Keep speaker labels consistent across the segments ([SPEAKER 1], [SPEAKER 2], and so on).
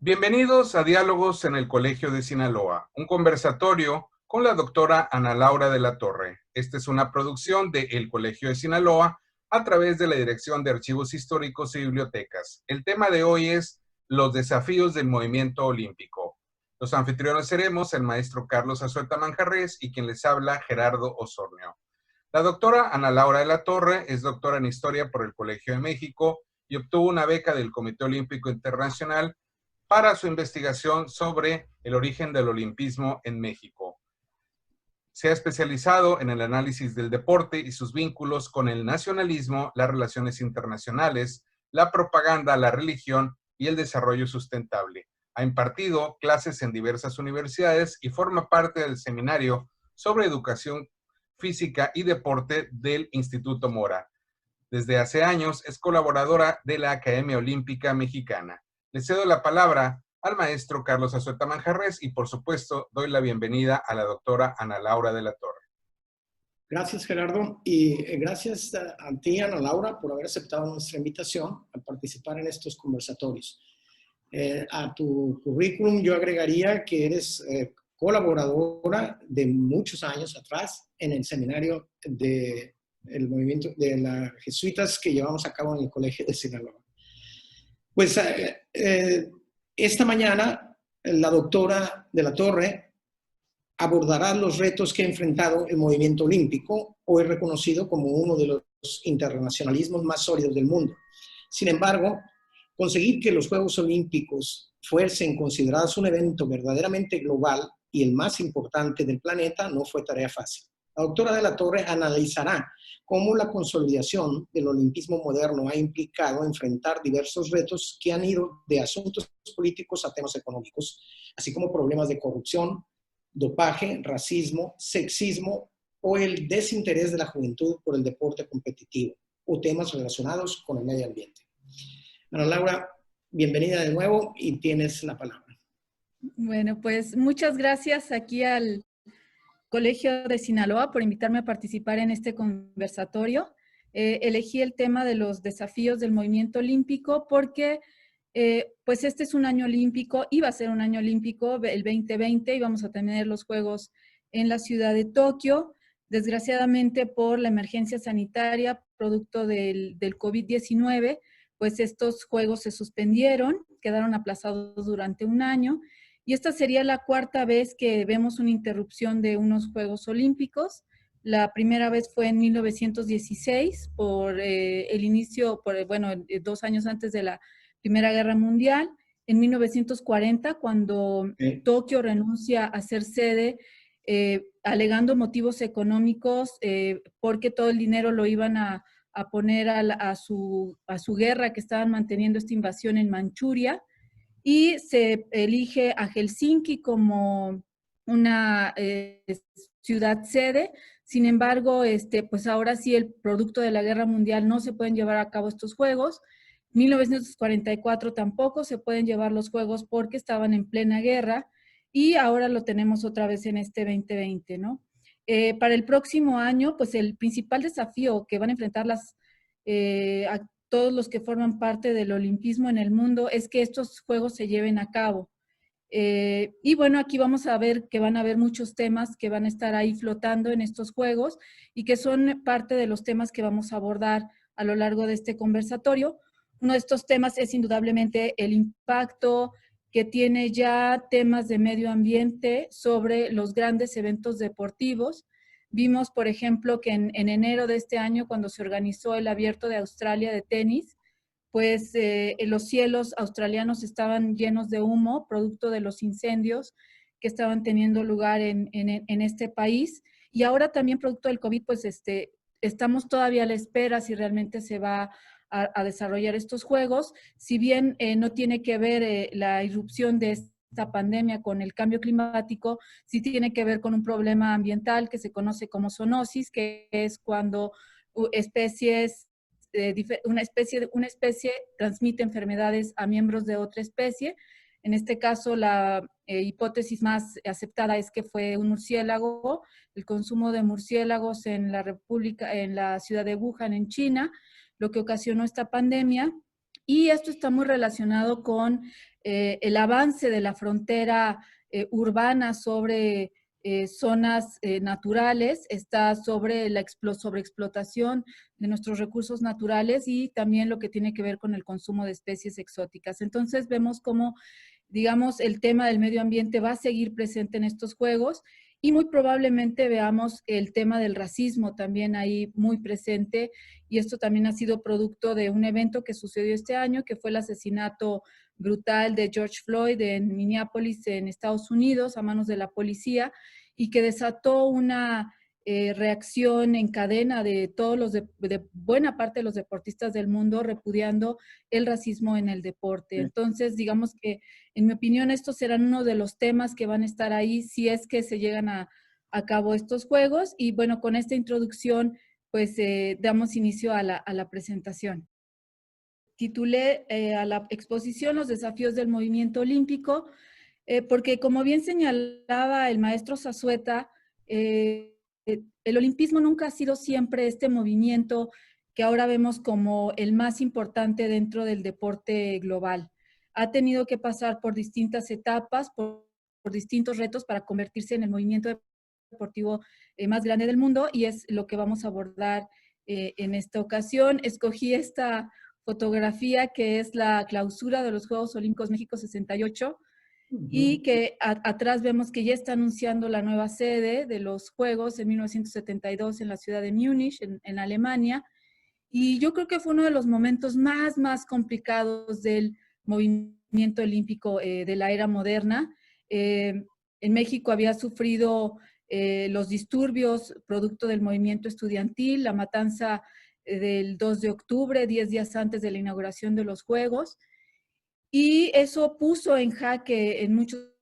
[SPEAKER 1] Bienvenidos a Diálogos en el Colegio de Sinaloa, un conversatorio con la doctora Ana Laura de la Torre. Esta es una producción de El Colegio de Sinaloa a través de la Dirección de Archivos Históricos y Bibliotecas. El tema de hoy es los desafíos del movimiento olímpico. Los anfitriones seremos el maestro Carlos Azueta Manjarrés y quien les habla, Gerardo Osornio. La doctora Ana Laura de la Torre es doctora en Historia por el Colegio de México y obtuvo una beca del Comité Olímpico Internacional para su investigación sobre el origen del olimpismo en México. Se ha especializado en el análisis del deporte y sus vínculos con el nacionalismo, las relaciones internacionales, la propaganda, la religión y el desarrollo sustentable. Ha impartido clases en diversas universidades y forma parte del seminario sobre educación física y deporte del Instituto Mora. Desde hace años es colaboradora de la Academia Olímpica Mexicana. Le cedo la palabra al maestro Carlos Azueta Manjarrés y, por supuesto, doy la bienvenida a la doctora Ana Laura de la Torre.
[SPEAKER 2] Gracias, Gerardo, y gracias a ti, Ana Laura, por haber aceptado nuestra invitación a participar en estos conversatorios. A tu currículum yo agregaría que eres colaboradora de muchos años atrás en el seminario del movimiento de las jesuitas que llevamos a cabo en el Colegio de Sinaloa. Pues esta mañana la doctora de la Torre abordará los retos que ha enfrentado el movimiento olímpico, hoy reconocido como uno de los internacionalismos más sólidos del mundo. Sin embargo, conseguir que los Juegos Olímpicos fuesen considerados un evento verdaderamente global y el más importante del planeta no fue tarea fácil. La doctora de la Torre analizará cómo la consolidación del olimpismo moderno ha implicado enfrentar diversos retos que han ido de asuntos políticos a temas económicos, así como problemas de corrupción, dopaje, racismo, sexismo o el desinterés de la juventud por el deporte competitivo o temas relacionados con el medio ambiente. Ana Laura, bienvenida de nuevo y tienes la palabra.
[SPEAKER 3] Bueno, pues muchas gracias aquí al Colegio de Sinaloa por invitarme a participar en este conversatorio. Elegí el tema de los desafíos del movimiento olímpico porque pues este es un año olímpico, iba a ser un año olímpico, el 2020, y vamos a tener los Juegos en la ciudad de Tokio. Desgraciadamente, por la emergencia sanitaria, producto del COVID-19, pues estos Juegos se suspendieron, quedaron aplazados durante un año, y esta sería la cuarta vez que vemos una interrupción de unos Juegos Olímpicos. La primera vez fue en 1916, por el inicio, bueno, 2 años antes de la Primera Guerra Mundial. En 1940, cuando Tokio renuncia a ser sede, alegando motivos económicos, porque todo el dinero lo iban a poner a su guerra que estaban manteniendo esta invasión en Manchuria, y se elige a Helsinki como una ciudad sede. Sin embargo, pues ahora sí, el producto de la Guerra Mundial, no se pueden llevar a cabo estos Juegos. 1944 tampoco se pueden llevar los Juegos porque estaban en plena guerra, y ahora lo tenemos otra vez en este 2020, ¿no? Para el próximo año, pues el principal desafío que van a enfrentar a todos los que forman parte del olimpismo en el mundo es que estos Juegos se lleven a cabo. Y bueno, aquí vamos a ver que van a haber muchos temas que van a estar ahí flotando en estos Juegos y que son parte de los temas que vamos a abordar a lo largo de este conversatorio. Uno de estos temas es indudablemente el impacto que tiene ya temas de medio ambiente sobre los grandes eventos deportivos. Vimos, por ejemplo, que en enero de este año, cuando se organizó el Abierto de Australia de tenis, pues los cielos australianos estaban llenos de humo, producto de los incendios que estaban teniendo lugar en este país. Y ahora también, producto del COVID, pues estamos todavía a la espera si realmente se va a desarrollar estos Juegos. Si bien no tiene que ver la irrupción de esta pandemia con el cambio climático, sí tiene que ver con un problema ambiental que se conoce como zoonosis, que es cuando una especie transmite enfermedades a miembros de otra especie. En este caso, la hipótesis más aceptada es que fue un murciélago, el consumo de murciélagos en la ciudad de Wuhan, en China, lo que ocasionó esta pandemia. Y esto está muy relacionado con el avance de la frontera urbana sobre zonas naturales, está sobre la sobreexplotación de nuestros recursos naturales y también lo que tiene que ver con el consumo de especies exóticas. Entonces vemos cómo, digamos, el tema del medio ambiente va a seguir presente en estos juegos y muy probablemente veamos el tema del racismo también ahí muy presente, y esto también ha sido producto de un evento que sucedió este año, que fue el asesinato brutal de George Floyd en Minneapolis, en Estados Unidos, a manos de la policía, y que desató una reacción en cadena de todos de buena parte de los deportistas del mundo repudiando el racismo en el deporte. Entonces, digamos que, en mi opinión, estos serán uno de los temas que van a estar ahí si es que se llegan a cabo estos juegos. Y bueno, con esta introducción, pues damos inicio a la presentación. Titulé a la exposición Los desafíos del movimiento olímpico, porque como bien señalaba el maestro Zazueta, el olimpismo nunca ha sido siempre este movimiento que ahora vemos como el más importante dentro del deporte global. Ha tenido que pasar por distintas etapas, por distintos retos para convertirse en el movimiento deportivo más grande del mundo, y es lo que vamos a abordar en esta ocasión. Escogí esta fotografía que es la clausura de los Juegos Olímpicos México 68, y que atrás vemos que ya está anunciando la nueva sede de los Juegos en 1972 en la ciudad de Múnich, en Alemania. Y yo creo que fue uno de los momentos más complicados del movimiento olímpico de la era moderna. En México había sufrido los disturbios producto del movimiento estudiantil, la matanza del 2 de octubre, 10 días antes de la inauguración de los Juegos, y eso puso en jaque en muchos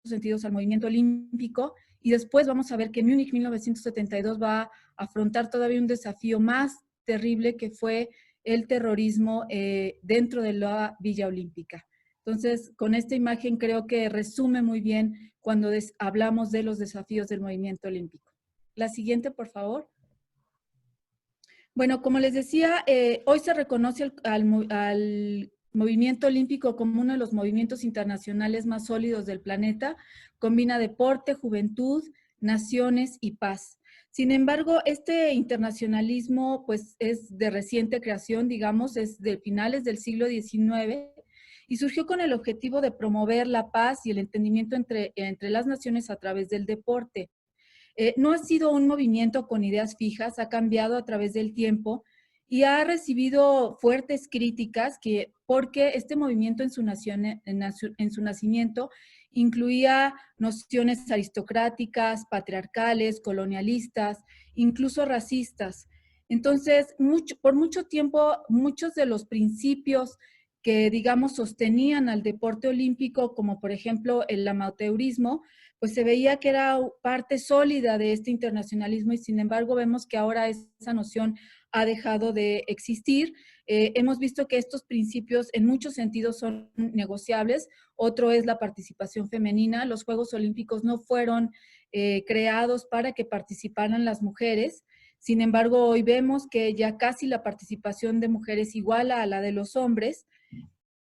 [SPEAKER 3] sentidos al movimiento olímpico. Y después vamos a ver que Múnich 1972 va a afrontar todavía un desafío más terrible, que fue el terrorismo dentro de la Villa Olímpica. Entonces, con esta imagen creo que resume muy bien cuando hablamos de los desafíos del movimiento olímpico. La siguiente, por favor. Bueno, como les decía, hoy se reconoce al movimiento olímpico como uno de los movimientos internacionales más sólidos del planeta. Combina deporte, juventud, naciones y paz. Sin embargo, este internacionalismo pues es de reciente creación, digamos, es de finales del siglo XIX, y surgió con el objetivo de promover la paz y el entendimiento entre las naciones a través del deporte. No ha sido un movimiento con ideas fijas, ha cambiado a través del tiempo y ha recibido fuertes críticas porque este movimiento en su nacimiento incluía nociones aristocráticas, patriarcales, colonialistas, incluso racistas. Entonces, por mucho tiempo, muchos de los principios que, digamos, sostenían al deporte olímpico, como por ejemplo el amateurismo, pues se veía que era parte sólida de este internacionalismo, y sin embargo vemos que ahora esa noción ha dejado de existir. Hemos visto que estos principios en muchos sentidos son negociables. Otro es la participación femenina. Los Juegos Olímpicos no fueron creados para que participaran las mujeres. Sin embargo, hoy vemos que ya casi la participación de mujeres iguala a la de los hombres.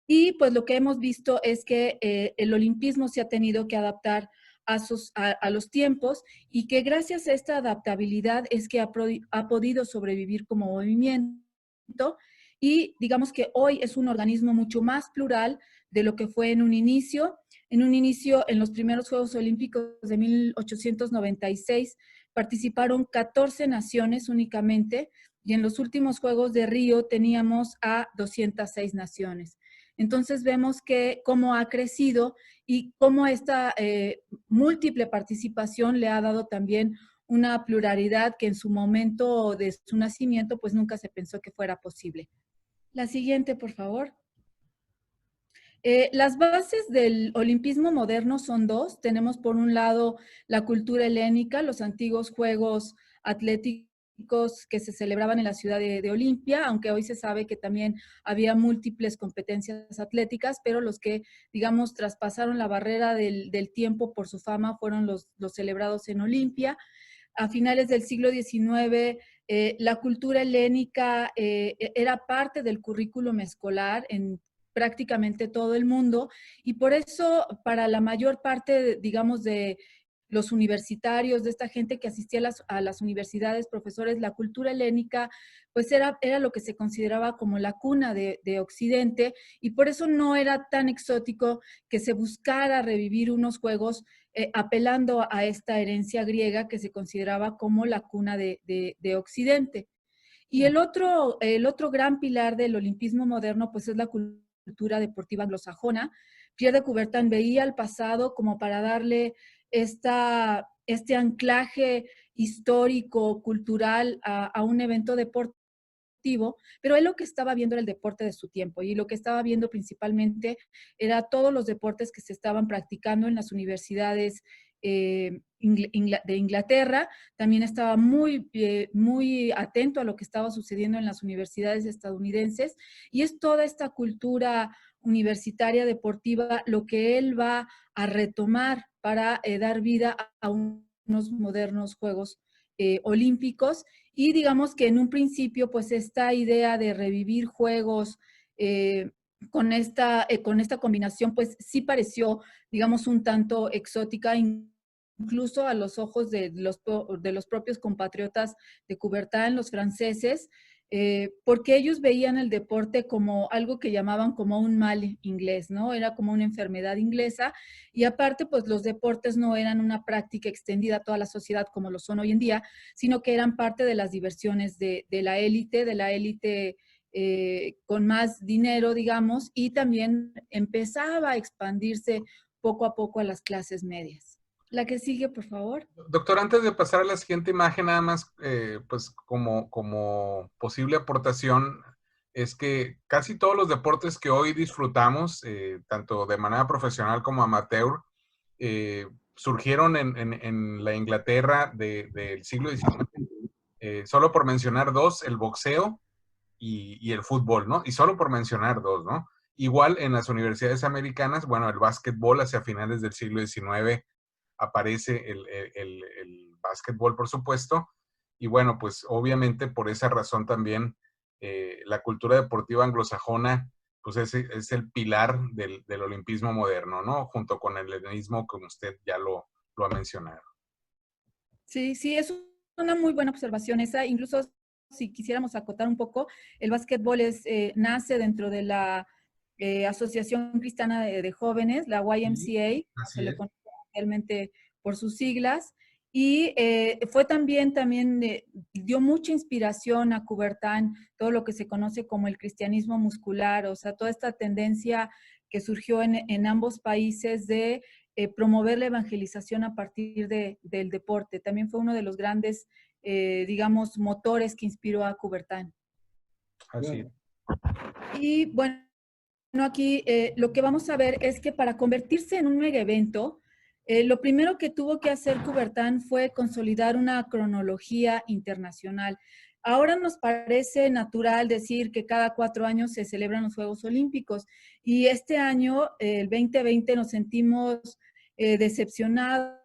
[SPEAKER 3] Y pues lo que hemos visto es que el olimpismo se ha tenido que adaptar a los tiempos, y que gracias a esta adaptabilidad es que ha podido sobrevivir como movimiento, y digamos que hoy es un organismo mucho más plural de lo que fue en un inicio. En un inicio, en los primeros Juegos Olímpicos de 1896, participaron 14 naciones únicamente, y en los últimos Juegos de Río teníamos a 206 naciones. Entonces vemos que cómo ha crecido y cómo esta múltiple participación le ha dado también una pluralidad que en su momento de su nacimiento pues nunca se pensó que fuera posible. La siguiente, por favor. Las bases del olimpismo moderno son dos. Tenemos por un lado la cultura helénica, los antiguos juegos atléticos que se celebraban en la ciudad de Olimpia, aunque hoy se sabe que también había múltiples competencias atléticas, pero los que, digamos, traspasaron la barrera del tiempo por su fama fueron los celebrados en Olimpia. A finales del siglo XIX La cultura helénica era parte del currículum escolar en prácticamente todo el mundo y por eso para la mayor parte, digamos, de los universitarios, de esta gente que asistía a las universidades, profesores, la cultura helénica, pues era lo que se consideraba como la cuna de Occidente y por eso no era tan exótico que se buscara revivir unos juegos apelando a esta herencia griega que se consideraba como la cuna de Occidente. Y el otro gran pilar del olimpismo moderno, pues es la cultura deportiva anglosajona. Pierre de Coubertin veía al pasado como para darle este anclaje histórico, cultural a un evento deportivo, pero él lo que estaba viendo era el deporte de su tiempo y lo que estaba viendo principalmente era todos los deportes que se estaban practicando en las universidades de Inglaterra. También estaba muy atento a lo que estaba sucediendo en las universidades estadounidenses y es toda esta cultura universitaria deportiva lo que él va a retomar para dar vida a unos modernos Juegos Olímpicos. Y digamos que en un principio, pues esta idea de revivir juegos con esta combinación, pues sí pareció, digamos, un tanto exótica, incluso a los ojos de los propios compatriotas de Coubertin, los franceses, porque ellos veían el deporte como algo que llamaban como un mal inglés, ¿no? Era como una enfermedad inglesa y aparte, pues los deportes no eran una práctica extendida a toda la sociedad como lo son hoy en día, sino que eran parte de las diversiones de la élite con más dinero, digamos, y también empezaba a expandirse poco a poco a las clases medias. La que sigue, por favor.
[SPEAKER 1] Doctor, antes de pasar a la siguiente imagen, nada más, pues como posible aportación, es que casi todos los deportes que hoy disfrutamos, tanto de manera profesional como amateur, surgieron en la Inglaterra del siglo XIX. Solo por mencionar dos, el boxeo y el fútbol, ¿no? Y solo por mencionar dos, ¿no? Igual en las universidades americanas, bueno, el básquetbol hacia finales del siglo XIX aparece el básquetbol, por supuesto. Y bueno, pues obviamente por esa razón también la cultura deportiva anglosajona, pues es el pilar del olimpismo moderno, ¿no? Junto con el helenismo, como usted ya lo ha mencionado.
[SPEAKER 3] Sí, sí, es una muy buena observación esa. Incluso si quisiéramos acotar un poco, el básquetbol nace dentro de la Asociación Cristiana de Jóvenes, la YMCA, como se
[SPEAKER 1] Así
[SPEAKER 3] le
[SPEAKER 1] es.
[SPEAKER 3] conoce realmente por sus siglas, y fue también dio mucha inspiración a Coubertin, todo lo que se conoce como el cristianismo muscular, o sea, toda esta tendencia que surgió en ambos países de promover la evangelización a partir del deporte. También fue uno de los grandes, digamos, motores que inspiró a Coubertin.
[SPEAKER 1] Así es.
[SPEAKER 3] Y bueno, aquí lo que vamos a ver es que para convertirse en un mega evento, lo primero que tuvo que hacer Coubertin fue consolidar una cronología internacional. Ahora nos parece natural decir que cada 4 años se celebran los Juegos Olímpicos y este año, el 2020, nos sentimos decepcionados,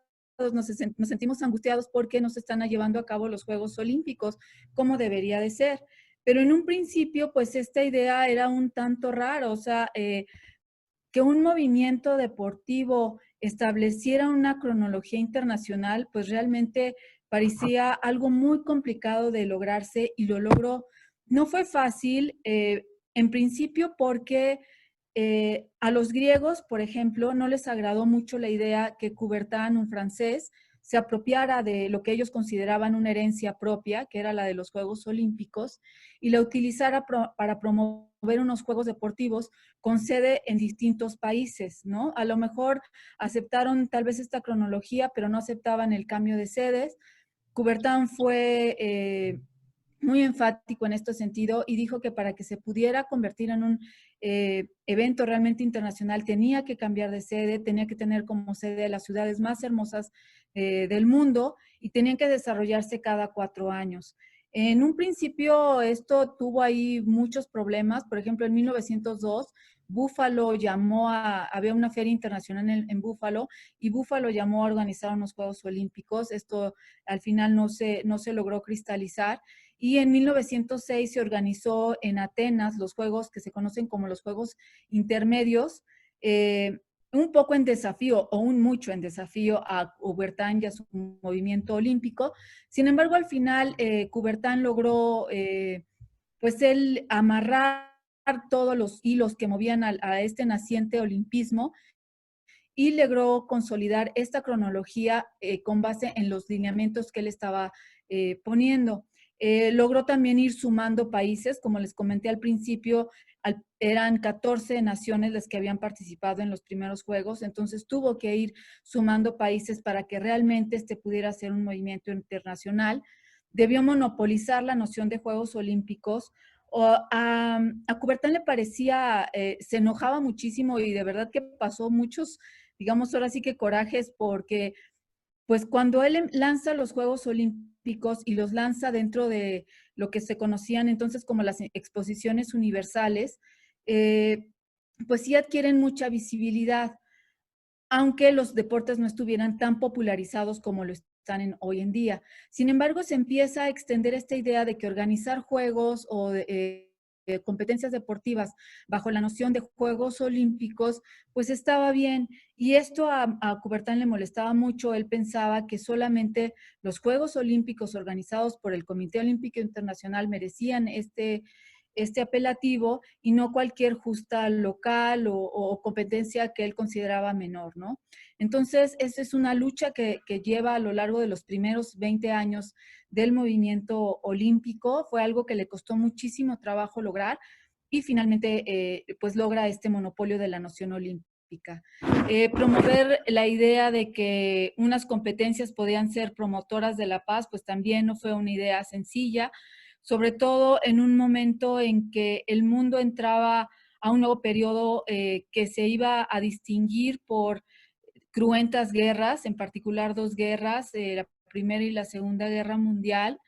[SPEAKER 3] nos sentimos angustiados porque no se están llevando a cabo los Juegos Olímpicos como debería de ser. Pero en un principio, pues esta idea era un tanto raro, o sea, que un movimiento deportivo estableciera una cronología internacional, pues realmente parecía algo muy complicado de lograrse y lo logró. No fue fácil, en principio porque a los griegos, por ejemplo, no les agradó mucho la idea que Coubertin, un francés, se apropiara de lo que ellos consideraban una herencia propia, que era la de los Juegos Olímpicos, y la utilizara para promover unos Juegos Deportivos con sede en distintos países, ¿no? A lo mejor aceptaron tal vez esta cronología, pero no aceptaban el cambio de sedes. Coubertin fue muy enfático en este sentido y dijo que para que se pudiera convertir en un evento realmente internacional tenía que cambiar de sede, tenía que tener como sede las ciudades más hermosas del mundo y tenían que desarrollarse cada 4 años. En un principio esto tuvo ahí muchos problemas, por ejemplo en 1902 Buffalo había una feria internacional en Buffalo y Buffalo llamó a organizar unos Juegos Olímpicos, esto al final no se logró cristalizar y en 1906 se organizó en Atenas los Juegos que se conocen como los Juegos Intermedios, un poco en desafío o un mucho en desafío a Coubertin y a su movimiento olímpico. Sin embargo, al final Coubertin logró pues él amarrar todos los hilos que movían a este naciente olimpismo y logró consolidar esta cronología con base en los lineamientos que él estaba poniendo. Logró también ir sumando países, como les comenté al principio, eran 14 naciones las que habían participado en los primeros Juegos, entonces tuvo que ir sumando países para que realmente pudiera ser un movimiento internacional. Debió monopolizar la noción de Juegos Olímpicos. A Coubertin le parecía, se enojaba muchísimo y de verdad que pasó muchos, digamos ahora sí que corajes, porque pues cuando él lanza los Juegos Olímpicos y los lanza dentro de lo que se conocían entonces como las exposiciones universales, pues sí adquieren mucha visibilidad, aunque los deportes no estuvieran tan popularizados como lo están hoy en día. Sin embargo, se empieza a extender esta idea de que organizar juegos o competencias deportivas bajo la noción de Juegos Olímpicos, pues estaba bien. Y esto a Coubertin le molestaba mucho. Él pensaba que solamente los Juegos Olímpicos organizados por el Comité Olímpico Internacional merecían este apelativo y no cualquier justa local o competencia que él consideraba menor, ¿no? Entonces, esa es una lucha que lleva a lo largo de los primeros 20 años del movimiento olímpico. Fue algo que le costó muchísimo trabajo lograr y finalmente pues logra este monopolio de la noción olímpica. Promover la idea de que unas competencias podían ser promotoras de la paz, pues también no fue una idea sencilla, sobre todo en un momento en que el mundo entraba a un nuevo periodo que se iba a distinguir por cruentas guerras, en particular dos guerras, la Primera y la Segunda Guerra Mundial.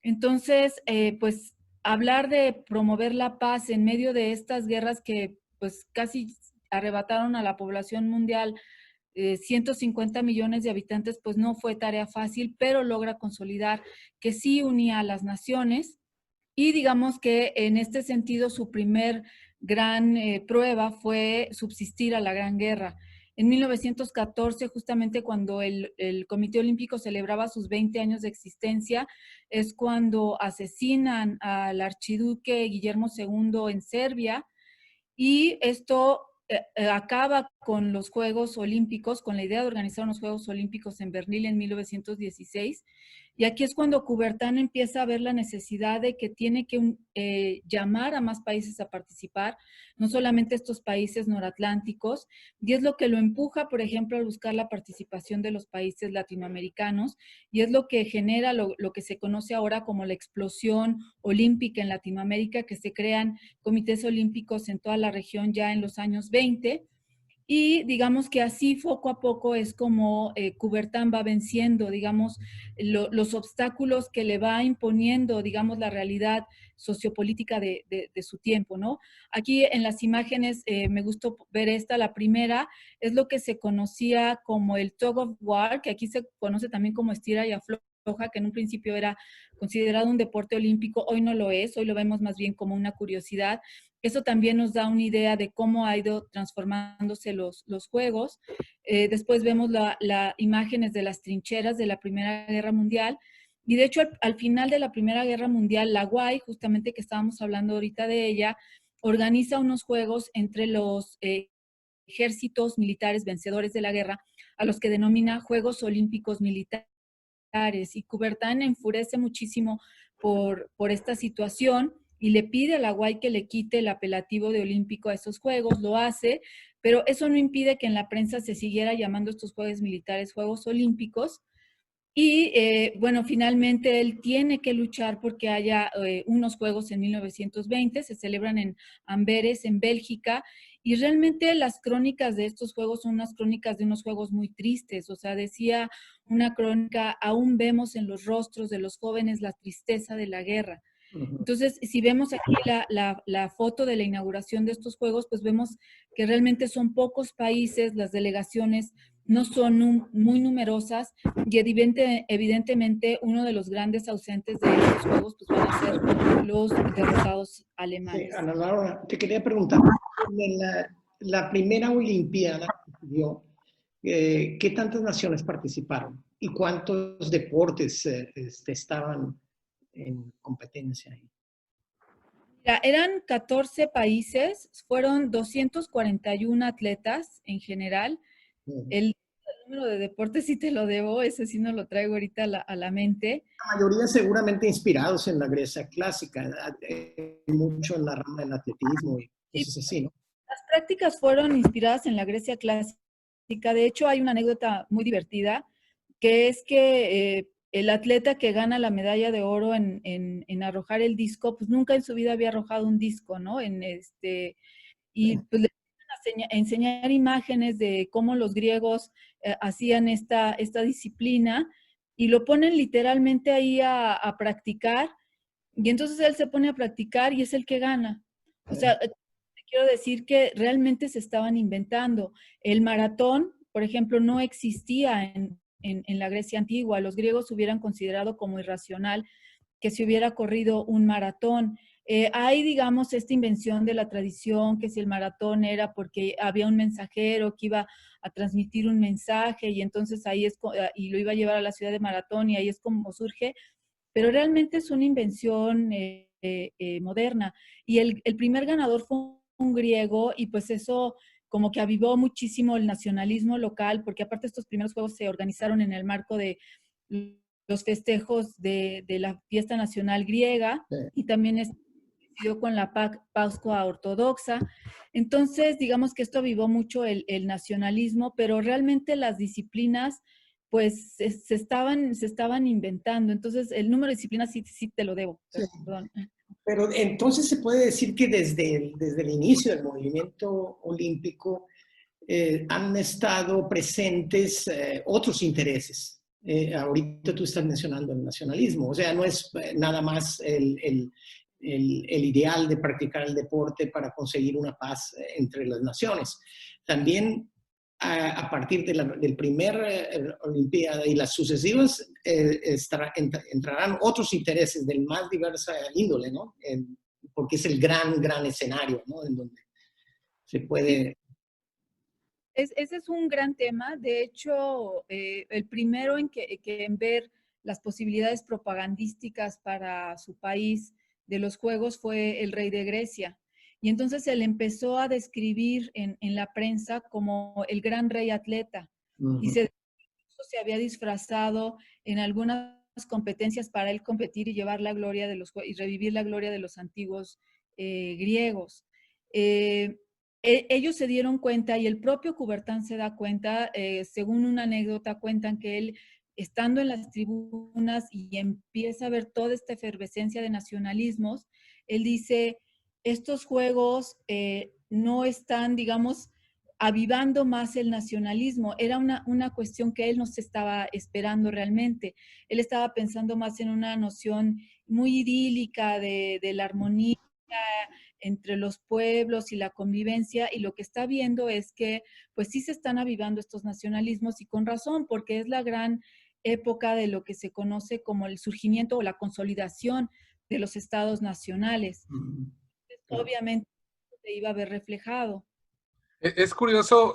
[SPEAKER 3] Entonces, pues hablar de promover la paz en medio de estas guerras que pues casi arrebataron a la población mundial 150 millones de habitantes, pues no fue tarea fácil, pero logra consolidar que sí unía a las naciones y digamos que en este sentido su primer gran prueba fue subsistir a la Gran Guerra. En 1914, justamente cuando el Comité Olímpico celebraba sus 20 años de existencia, es cuando asesinan al archiduque Guillermo II en Serbia y esto acaba con los Juegos Olímpicos, con la idea de organizar unos Juegos Olímpicos en Berlín en 1916. Y aquí es cuando Coubertin empieza a ver la necesidad de que tiene que llamar a más países a participar, no solamente estos países noratlánticos, y es lo que lo empuja, por ejemplo, a buscar la participación de los países latinoamericanos, y es lo que genera lo que se conoce ahora como la explosión olímpica en Latinoamérica, que se crean comités olímpicos en toda la región ya en los años 20, y digamos que así poco a poco es como Coubertin va venciendo, digamos, los obstáculos que le va imponiendo, digamos, la realidad sociopolítica de su tiempo, ¿no? Aquí en las imágenes me gustó ver esta, la primera, es lo que se conocía como el tug of war, que aquí se conoce también como estira y afloja, que en un principio era considerado un deporte olímpico, hoy no lo es, hoy lo vemos más bien como una curiosidad. Eso también nos da una idea de cómo ha ido transformándose los juegos. Después vemos las imágenes de las trincheras de la Primera Guerra Mundial. Y de hecho, al final de la Primera Guerra Mundial, la UAI, justamente que estábamos hablando ahorita de ella, organiza unos juegos entre los ejércitos militares vencedores de la guerra, a los que denomina Juegos Olímpicos Militares. Y Coubertin enfurece muchísimo por esta situación y le pide a la UAI que le quite el apelativo de olímpico a esos juegos, lo hace, pero eso no impide que en la prensa se siguiera llamando estos Juegos Militares Juegos Olímpicos. Y bueno, finalmente él tiene que luchar porque haya unos Juegos en 1920, se celebran en Amberes, en Bélgica, y realmente las crónicas de estos Juegos son unas crónicas de unos Juegos muy tristes. O sea, decía una crónica, aún vemos en los rostros de los jóvenes la tristeza de la guerra. Entonces, si vemos aquí la foto de la inauguración de estos Juegos, pues vemos que realmente son pocos países, las delegaciones no son muy numerosas y evidentemente uno de los grandes ausentes de estos juegos pues, van a ser los derrotados alemanes.
[SPEAKER 2] Sí, Ana Laura, te quería preguntar, en la primera Olimpiada que se dio, ¿qué tantas naciones participaron? ¿Y cuántos deportes estaban en competencia ahí?
[SPEAKER 3] Mira, eran 14 países, fueron 241 atletas en general. El número de deportes sí te lo debo, ese sí no lo traigo ahorita a la mente.
[SPEAKER 2] La mayoría seguramente inspirados en la Grecia clásica, mucho en la rama del atletismo y cosas así, ¿no?
[SPEAKER 3] Las prácticas fueron inspiradas en la Grecia clásica. De hecho, hay una anécdota muy divertida, que es que el atleta que gana la medalla de oro en arrojar el disco, pues nunca en su vida había arrojado un disco, ¿no? Y pues le empiezan a enseñar imágenes de cómo los griegos hacían esta disciplina y lo ponen literalmente ahí a practicar y entonces él se pone a practicar y es el que gana. O sea, quiero decir que realmente se estaban inventando. El maratón, por ejemplo, no existía en la Grecia antigua. Los griegos hubieran considerado como irracional que se hubiera corrido un maratón. Hay, digamos, esta invención de la tradición, que si el maratón era porque había un mensajero que iba a transmitir un mensaje y entonces ahí y lo iba a llevar a la ciudad de Maratón y ahí es como surge, pero realmente es una invención moderna. Y el primer ganador fue un griego y pues eso como que avivó muchísimo el nacionalismo local, porque aparte estos primeros juegos se organizaron en el marco de los festejos de la fiesta nacional griega y también coincidió con la Pascua ortodoxa. Entonces, digamos que esto avivó mucho el nacionalismo, pero realmente las disciplinas pues se estaban inventando. Entonces, el número de disciplinas sí te lo debo.
[SPEAKER 2] Sí.
[SPEAKER 3] Perdón.
[SPEAKER 2] Pero entonces se puede decir que desde el inicio del movimiento olímpico han estado presentes otros intereses. Ahorita tú estás mencionando el nacionalismo, o sea, no es nada más el ideal de practicar el deporte para conseguir una paz entre las naciones. También a partir del primer Olimpiada y las sucesivas entrarán otros intereses de más diversa índole, ¿no? Porque es el gran escenario, ¿no? En donde se puede...
[SPEAKER 3] Ese es un gran tema. De hecho, el primero en ver las posibilidades propagandísticas para su país de los Juegos fue el rey de Grecia. Y entonces él empezó a describir en la prensa como el gran rey atleta. Y se había disfrazado en algunas competencias para él competir y llevar la gloria y revivir la gloria de los antiguos griegos. Ellos se dieron cuenta y el propio Coubertin se da cuenta, según una anécdota, cuentan que él, estando en las tribunas y empieza a ver toda esta efervescencia de nacionalismos, él dice, estos juegos no están, digamos, avivando más el nacionalismo. Era una cuestión que él no se estaba esperando realmente. Él estaba pensando más en una noción muy idílica de la armonía entre los pueblos y la convivencia, y lo que está viendo es que pues sí se están avivando estos nacionalismos y con razón, porque es la gran época de lo que se conoce como el surgimiento o la consolidación de los estados nacionales. Obviamente se iba a ver reflejado.
[SPEAKER 1] Es curioso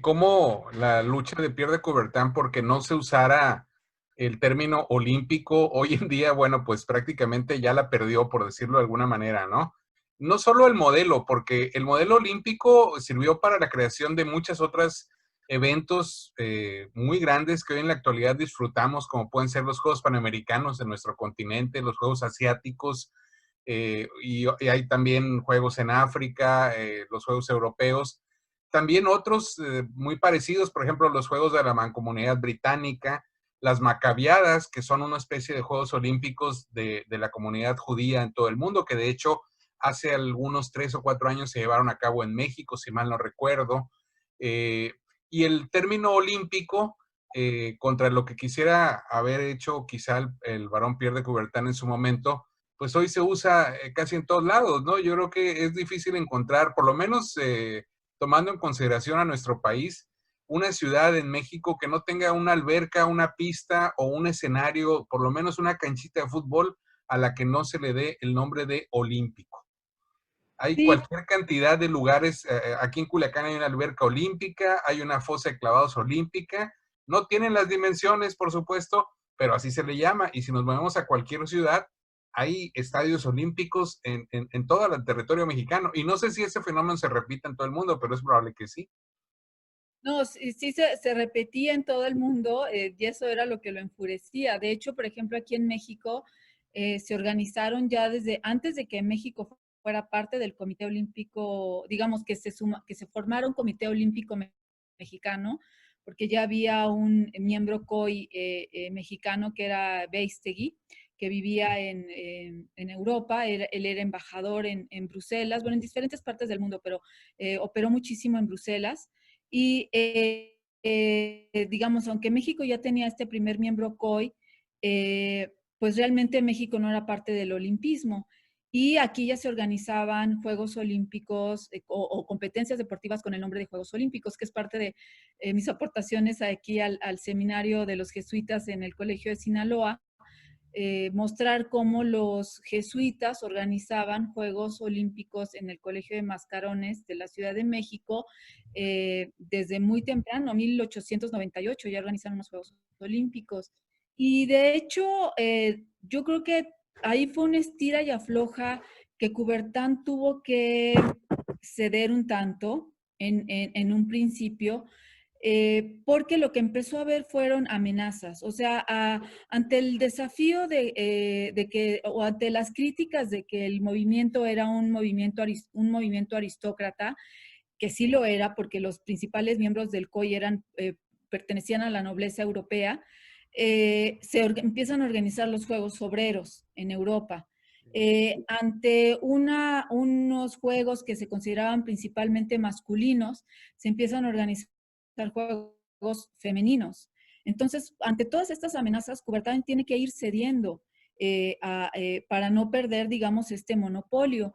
[SPEAKER 1] cómo la lucha de Pierre de Coubertin porque no se usara el término olímpico. Hoy en día, bueno, pues prácticamente ya la perdió, por decirlo de alguna manera, ¿no? No solo el modelo, porque el modelo olímpico sirvió para la creación de muchas otras eventos muy grandes que hoy en la actualidad disfrutamos, como pueden ser los Juegos Panamericanos en nuestro continente, los Juegos Asiáticos, y hay también Juegos en África, los Juegos Europeos. También otros muy parecidos, por ejemplo, los Juegos de la Mancomunidad Británica, las Macabiadas, que son una especie de Juegos Olímpicos de la comunidad judía en todo el mundo, que de hecho hace algunos 3 o 4 años se llevaron a cabo en México, si mal no recuerdo. Y el término olímpico, contra lo que quisiera haber hecho quizá el barón Pierre de Coubertin en su momento, pues hoy se usa casi en todos lados, ¿no? Yo creo que es difícil encontrar, por lo menos tomando en consideración a nuestro país, una ciudad en México que no tenga una alberca, una pista o un escenario, por lo menos una canchita de fútbol a la que no se le dé el nombre de olímpico. Hay
[SPEAKER 3] Sí,
[SPEAKER 1] cualquier cantidad de lugares, aquí en Culiacán hay una alberca olímpica, hay una fosa de clavados olímpica, no tienen las dimensiones, por supuesto, pero así se le llama. Y si nos movemos a cualquier ciudad, hay estadios olímpicos en todo el territorio mexicano. Y no sé si ese fenómeno se repite en todo el mundo, pero es probable que sí.
[SPEAKER 3] no, sí, sí se repetía en todo el mundo y eso era lo que lo enfurecía. De hecho, por ejemplo, aquí en México se organizaron ya desde antes de que México fuera parte del Comité Olímpico, digamos que se formara un Comité Olímpico Mexicano, porque ya había un miembro COI mexicano que era Beistegui, que vivía en Europa, él era embajador en Bruselas, bueno, en diferentes partes del mundo, pero operó muchísimo en Bruselas. Y digamos, aunque México ya tenía este primer miembro COI, pues realmente México no era parte del olimpismo. Y aquí ya se organizaban Juegos Olímpicos o competencias deportivas con el nombre de Juegos Olímpicos, que es parte de mis aportaciones aquí al seminario de los jesuitas en el Colegio de Sinaloa. Mostrar cómo los jesuitas organizaban Juegos Olímpicos en el Colegio de Mascarones de la Ciudad de México desde muy temprano, 1898 ya organizaron los Juegos Olímpicos. Y de hecho, yo creo que ahí fue una estira y afloja que Coubertin tuvo que ceder un tanto en un principio, porque lo que empezó a ver fueron amenazas. O sea, ante el desafío de que, o ante las críticas de que el movimiento era un movimiento aristócrata, que sí lo era, porque los principales miembros del COI pertenecían a la nobleza europea, empiezan a organizar los Juegos Obreros en Europa. Ante unos juegos que se consideraban principalmente masculinos, se empiezan a organizar juegos femeninos. Entonces, ante todas estas amenazas, Coubertin tiene que ir cediendo para no perder, digamos, este monopolio.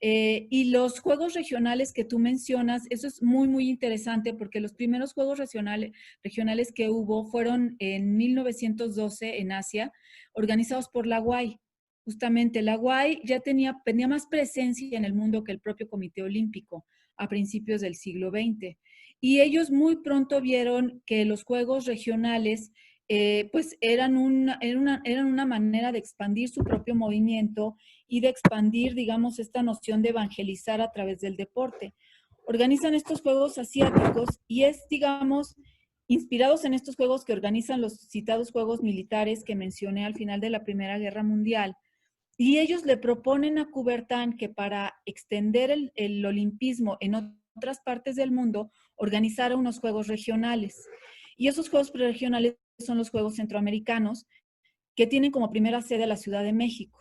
[SPEAKER 3] Y los juegos regionales que tú mencionas, eso es muy, muy interesante porque los primeros juegos regionales que hubo fueron en 1912 en Asia, organizados por la UAI. Justamente la UAI ya tenía más presencia en el mundo que el propio Comité Olímpico a principios del siglo XX. Y ellos muy pronto vieron que los juegos regionales pues eran una manera de expandir su propio movimiento y de expandir, digamos, esta noción de evangelizar a través del deporte. Organizan estos juegos asiáticos y es, digamos, inspirados en estos juegos que organizan los citados juegos militares que mencioné al final de la Primera Guerra Mundial. Y ellos le proponen a Coubertin que para extender el olimpismo en otras partes del mundo, organizara unos juegos regionales. Y esos juegos regionales son los Juegos Centroamericanos, que tienen como primera sede la Ciudad de México.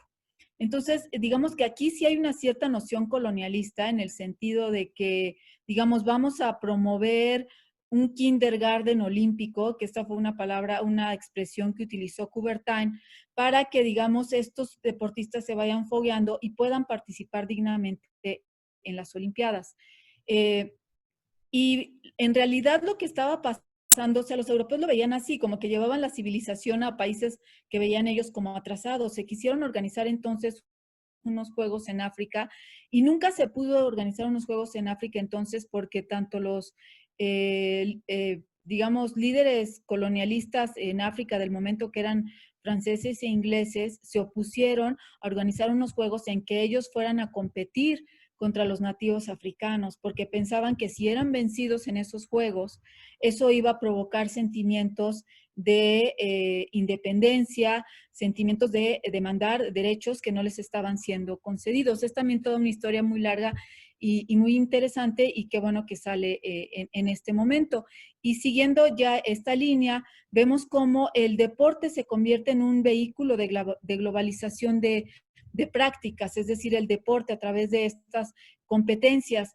[SPEAKER 3] Entonces, digamos que aquí sí hay una cierta noción colonialista en el sentido de que, digamos, vamos a promover un kindergarten olímpico, que esta fue una palabra, una expresión que utilizó Coubertin, para que, digamos, estos deportistas se vayan fogueando y puedan participar dignamente en las Olimpiadas. Y en realidad lo que estaba pasando, o sea, los europeos lo veían así, como que llevaban la civilización a países que veían ellos como atrasados. Se quisieron organizar entonces unos juegos en África y nunca se pudo organizar unos juegos en África entonces porque tanto los, digamos, líderes colonialistas en África del momento que eran franceses e ingleses se opusieron a organizar unos juegos en que ellos fueran a competir contra los nativos africanos, porque pensaban que si eran vencidos en esos juegos, eso iba a provocar sentimientos de independencia, sentimientos de demandar derechos que no les estaban siendo concedidos. Es también toda una historia muy larga y muy interesante y qué bueno que sale en este momento. Y siguiendo ya esta línea, vemos cómo el deporte se convierte en un vehículo de globalización de prácticas, es decir, el deporte a través de estas competencias.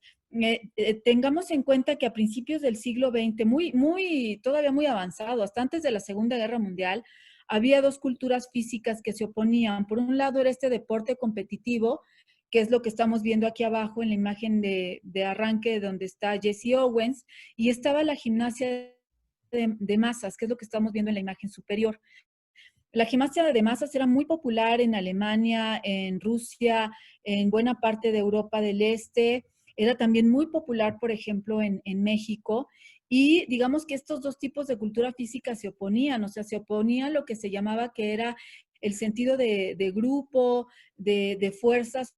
[SPEAKER 3] Tengamos en cuenta que a principios del siglo XX, todavía muy avanzado, hasta antes de la Segunda Guerra Mundial, había dos culturas físicas que se oponían. Por un lado era este deporte competitivo que es lo que estamos viendo aquí abajo en la imagen de arranque donde está Jesse Owens, y estaba la gimnasia de masas, que es lo que estamos viendo en la imagen superior. La gimnasia de masas era muy popular en Alemania, en Rusia, en buena parte de Europa del Este. Era también muy popular, por ejemplo, en México. Y digamos que estos dos tipos de cultura física se oponían, o sea, se oponía a lo que se llamaba que era el sentido de grupo, de fuerzas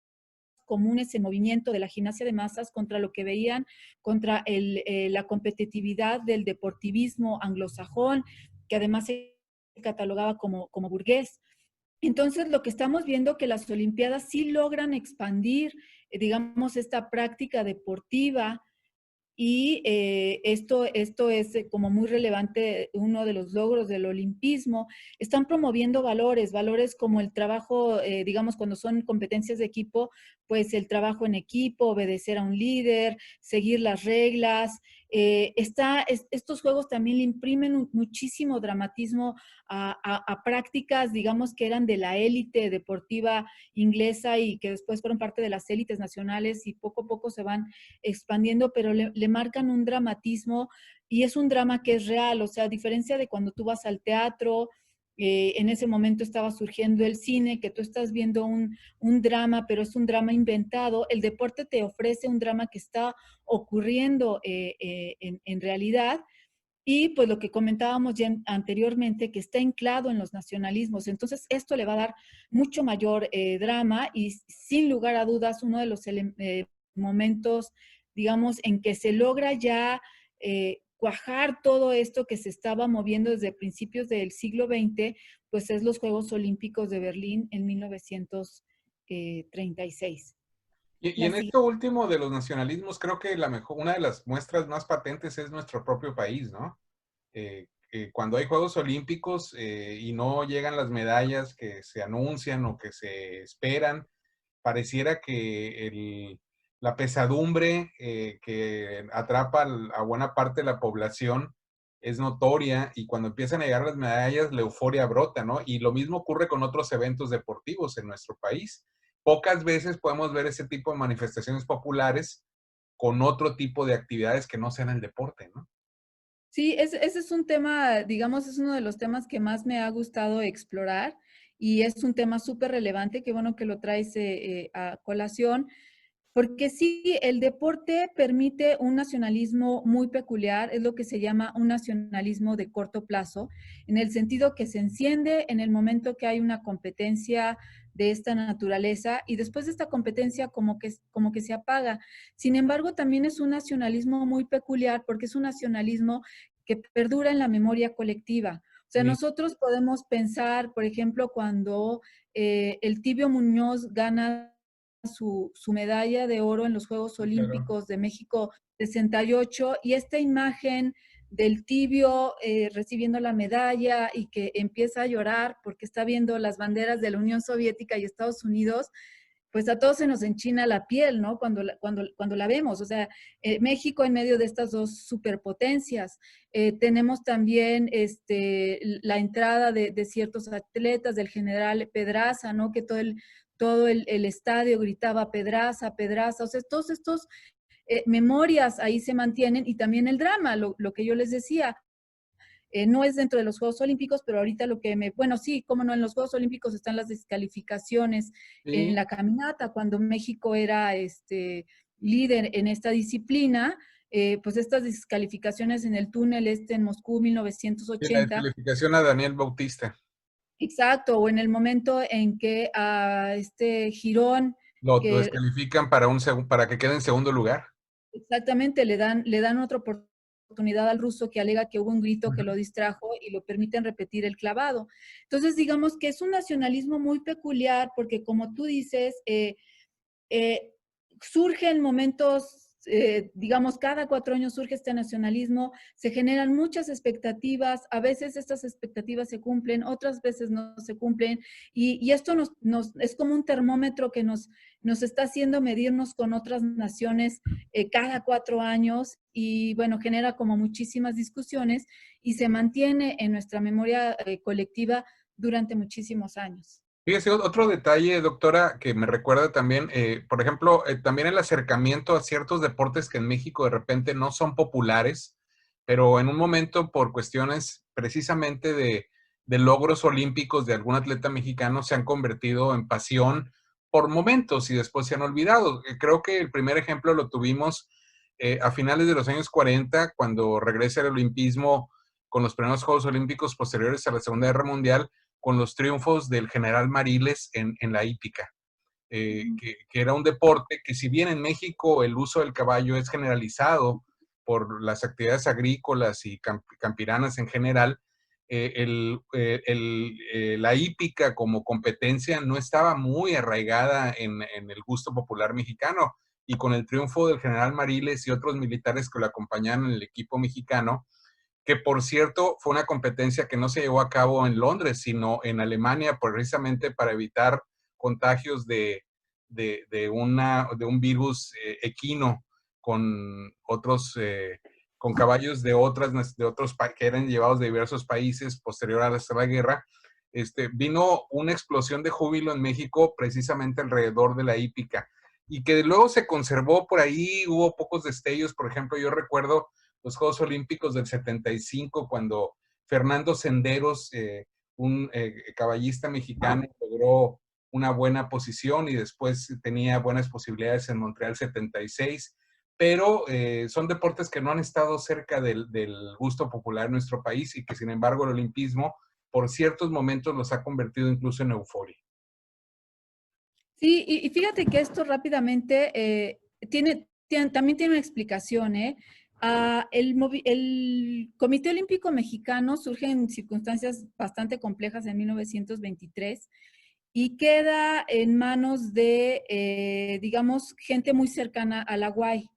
[SPEAKER 3] comunes en movimiento de la gimnasia de masas contra lo que veían, contra la competitividad del deportivismo anglosajón, que además se catalogaba como burgués. Entonces, lo que estamos viendo que las Olimpiadas sí logran expandir, digamos, esta práctica deportiva y esto es como muy relevante, uno de los logros del olimpismo. Están promoviendo valores como el trabajo, digamos, cuando son competencias de equipo, pues el trabajo en equipo, obedecer a un líder, seguir las reglas. Estos juegos también le imprimen muchísimo dramatismo a prácticas, digamos, que eran de la élite deportiva inglesa y que después fueron parte de las élites nacionales y poco a poco se van expandiendo, pero le marcan un dramatismo y es un drama que es real, o sea, a diferencia de cuando tú vas al teatro, en ese momento estaba surgiendo el cine, que tú estás viendo un drama, pero es un drama inventado, el deporte te ofrece un drama que está ocurriendo en realidad. Y pues lo que comentábamos ya anteriormente, que está anclado en los nacionalismos. Entonces, esto le va a dar mucho mayor drama y sin lugar a dudas, uno de los momentos, digamos, en que se logra ya cuajar todo esto que se estaba moviendo desde principios del siglo XX, pues es los Juegos Olímpicos de Berlín en 1936.
[SPEAKER 1] Y en esto último de los nacionalismos, creo que una de las muestras más patentes es nuestro propio país, ¿no? Cuando hay Juegos Olímpicos y no llegan las medallas que se anuncian o que se esperan, pareciera que la pesadumbre que atrapa a buena parte de la población es notoria y cuando empiezan a llegar las medallas, la euforia brota, ¿no? Y lo mismo ocurre con otros eventos deportivos en nuestro país. Pocas veces podemos ver ese tipo de manifestaciones populares con otro tipo de actividades que no sean el deporte, ¿no?
[SPEAKER 3] Sí, ese es un tema, digamos, es uno de los temas que más me ha gustado explorar y es un tema súper relevante, qué bueno que lo traes a colación, porque sí, el deporte permite un nacionalismo muy peculiar, es lo que se llama un nacionalismo de corto plazo, en el sentido que se enciende en el momento que hay una competencia de esta naturaleza y después de esta competencia como que se apaga. Sin embargo, también es un nacionalismo muy peculiar porque es un nacionalismo que perdura en la memoria colectiva. O sea,
[SPEAKER 1] Sí,
[SPEAKER 3] nosotros podemos pensar, por ejemplo, cuando el Tibio Muñoz gana su medalla de oro en los Juegos
[SPEAKER 1] sí, claro.
[SPEAKER 3] Olímpicos de México 68 y esta imagen del Tibio recibiendo la medalla y que empieza a llorar porque está viendo las banderas de la Unión Soviética y Estados Unidos, pues a todos se nos enchina la piel, ¿no? Cuando la vemos. O sea, México en medio de estas dos superpotencias. Tenemos también la entrada de ciertos atletas, del general Pedraza, ¿no? Que todo el estadio gritaba Pedraza, Pedraza. O sea, todos estos memorias ahí se mantienen y también el drama, lo que yo les decía. No es dentro de los Juegos Olímpicos, pero ahorita bueno, sí, cómo no, en los Juegos Olímpicos están las descalificaciones en
[SPEAKER 1] Sí,
[SPEAKER 3] la caminata, cuando México era líder en esta disciplina, pues estas descalificaciones en el túnel en Moscú
[SPEAKER 1] y la
[SPEAKER 3] 1980,
[SPEAKER 1] descalificación a Daniel Bautista.
[SPEAKER 3] exacto, o en el momento en que a Girón,
[SPEAKER 1] Lo
[SPEAKER 3] que
[SPEAKER 1] descalifican para que quede en segundo lugar.
[SPEAKER 3] exactamente, le dan otra oportunidad al ruso que alega que hubo un grito que
[SPEAKER 1] Ujú.
[SPEAKER 3] lo distrajo y lo permiten repetir el clavado. Entonces, digamos que es un nacionalismo muy peculiar porque, como tú dices, eh, surge en momentos, digamos, cada 4 años surge este nacionalismo, se generan muchas expectativas, a veces estas expectativas se cumplen, otras veces no se cumplen, y esto es como un termómetro que nos está haciendo medirnos con otras naciones cada 4 años, y bueno, genera como muchísimas discusiones y se mantiene en nuestra memoria colectiva durante muchísimos años.
[SPEAKER 1] Fíjese, otro detalle, doctora, que me recuerda también, por ejemplo, también el acercamiento a ciertos deportes que en México de repente no son populares, pero en un momento por cuestiones precisamente de logros olímpicos de algún atleta mexicano se han convertido en pasión por momentos y después se han olvidado. Creo que el primer ejemplo lo tuvimos a finales de los años 40, cuando regresa el olimpismo con los primeros Juegos Olímpicos posteriores a la Segunda Guerra Mundial, con los triunfos del general Mariles en la hípica, que era un deporte que, si bien en México el uso del caballo es generalizado por las actividades agrícolas y campiranas en general, la hípica como competencia no estaba muy arraigada en el gusto popular mexicano, y con el triunfo del general Mariles y otros militares que lo acompañaban en el equipo mexicano, que por cierto fue una competencia que no se llevó a cabo en Londres, sino en Alemania, precisamente para evitar contagios de un virus equino con otros, con caballos de otros que eran llevados de diversos países posterior a la guerra. Vino una explosión de júbilo en México precisamente alrededor de la hípica, y que luego se conservó por ahí. Hubo pocos destellos. Por ejemplo, yo recuerdo los Juegos Olímpicos del 75, cuando Fernando Senderos, un caballista mexicano, logró una buena posición y después tenía buenas posibilidades en Montreal 76, pero son deportes que no han estado cerca del gusto popular en nuestro país, y que sin embargo el olimpismo por ciertos momentos los ha convertido incluso en euforia.
[SPEAKER 3] Sí, y fíjate que esto rápidamente también tiene una explicación, ¿eh? El Comité Olímpico Mexicano surge en circunstancias bastante complejas en 1923 y queda en manos de, digamos, gente muy cercana a la UAI.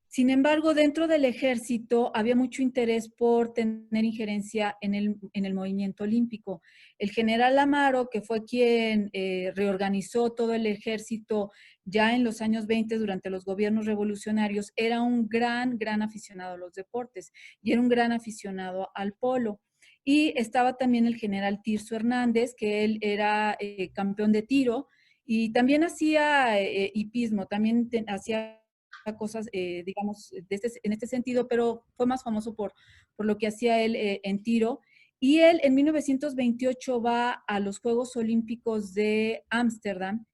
[SPEAKER 3] Sin embargo, dentro del ejército había mucho interés por tener injerencia en el movimiento olímpico. El general Amaro, que fue quien reorganizó todo el ejército ya en los años 20 durante los gobiernos revolucionarios, era un gran aficionado a los deportes y era un gran aficionado al polo. Y estaba también el general Tirso Hernández, que él era campeón de tiro y también hacía hipismo, también hacía cosas, digamos, en este sentido, pero fue más famoso por lo que hacía él en tiro. Y él en 1928 va a los Juegos Olímpicos de Ámsterdam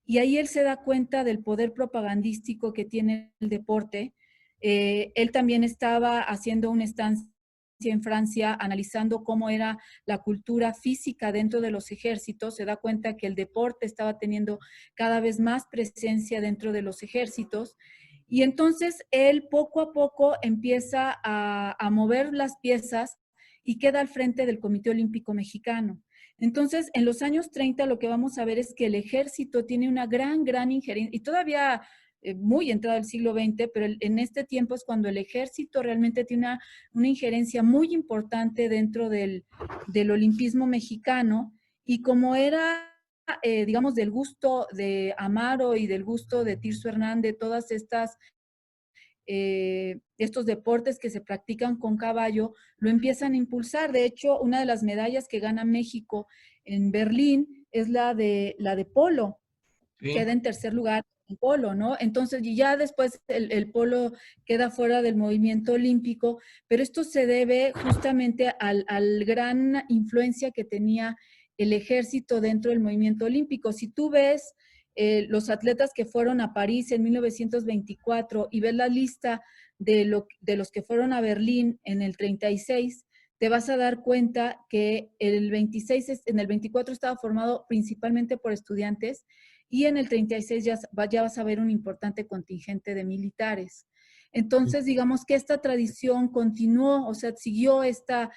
[SPEAKER 3] y ahí él se da cuenta del poder propagandístico que tiene el deporte. Él también estaba haciendo una estancia en Francia analizando cómo era la cultura física dentro de los ejércitos. Se da cuenta que el deporte estaba teniendo cada vez más presencia dentro de los ejércitos. Y entonces él poco a poco empieza a mover las piezas y queda al frente del Comité Olímpico Mexicano. Entonces, en los años 30 lo que vamos a ver es que el ejército tiene una gran injerencia, y todavía muy entrado el siglo XX, pero en este tiempo es cuando el ejército realmente tiene una injerencia muy importante dentro del olimpismo mexicano, y como era digamos, del gusto de Amaro y del gusto de Tirso Hernández, todas estos deportes que se practican con caballo, lo empiezan a impulsar. De hecho, una de las medallas que gana México en Berlín es la de polo. Sí. Queda en tercer lugar en polo, ¿no? Entonces, y ya después el polo queda fuera del movimiento olímpico, pero esto se debe justamente al gran influencia que tenía el ejército dentro del movimiento olímpico. Si tú ves los atletas que fueron a París en 1924 y ves la lista de los que fueron a Berlín en el 36, te vas a dar cuenta que en el 24 estaba formado principalmente por estudiantes, y en el 36 ya vas a ver un importante contingente de militares. Entonces, digamos que esta tradición continuó, o sea, siguió esta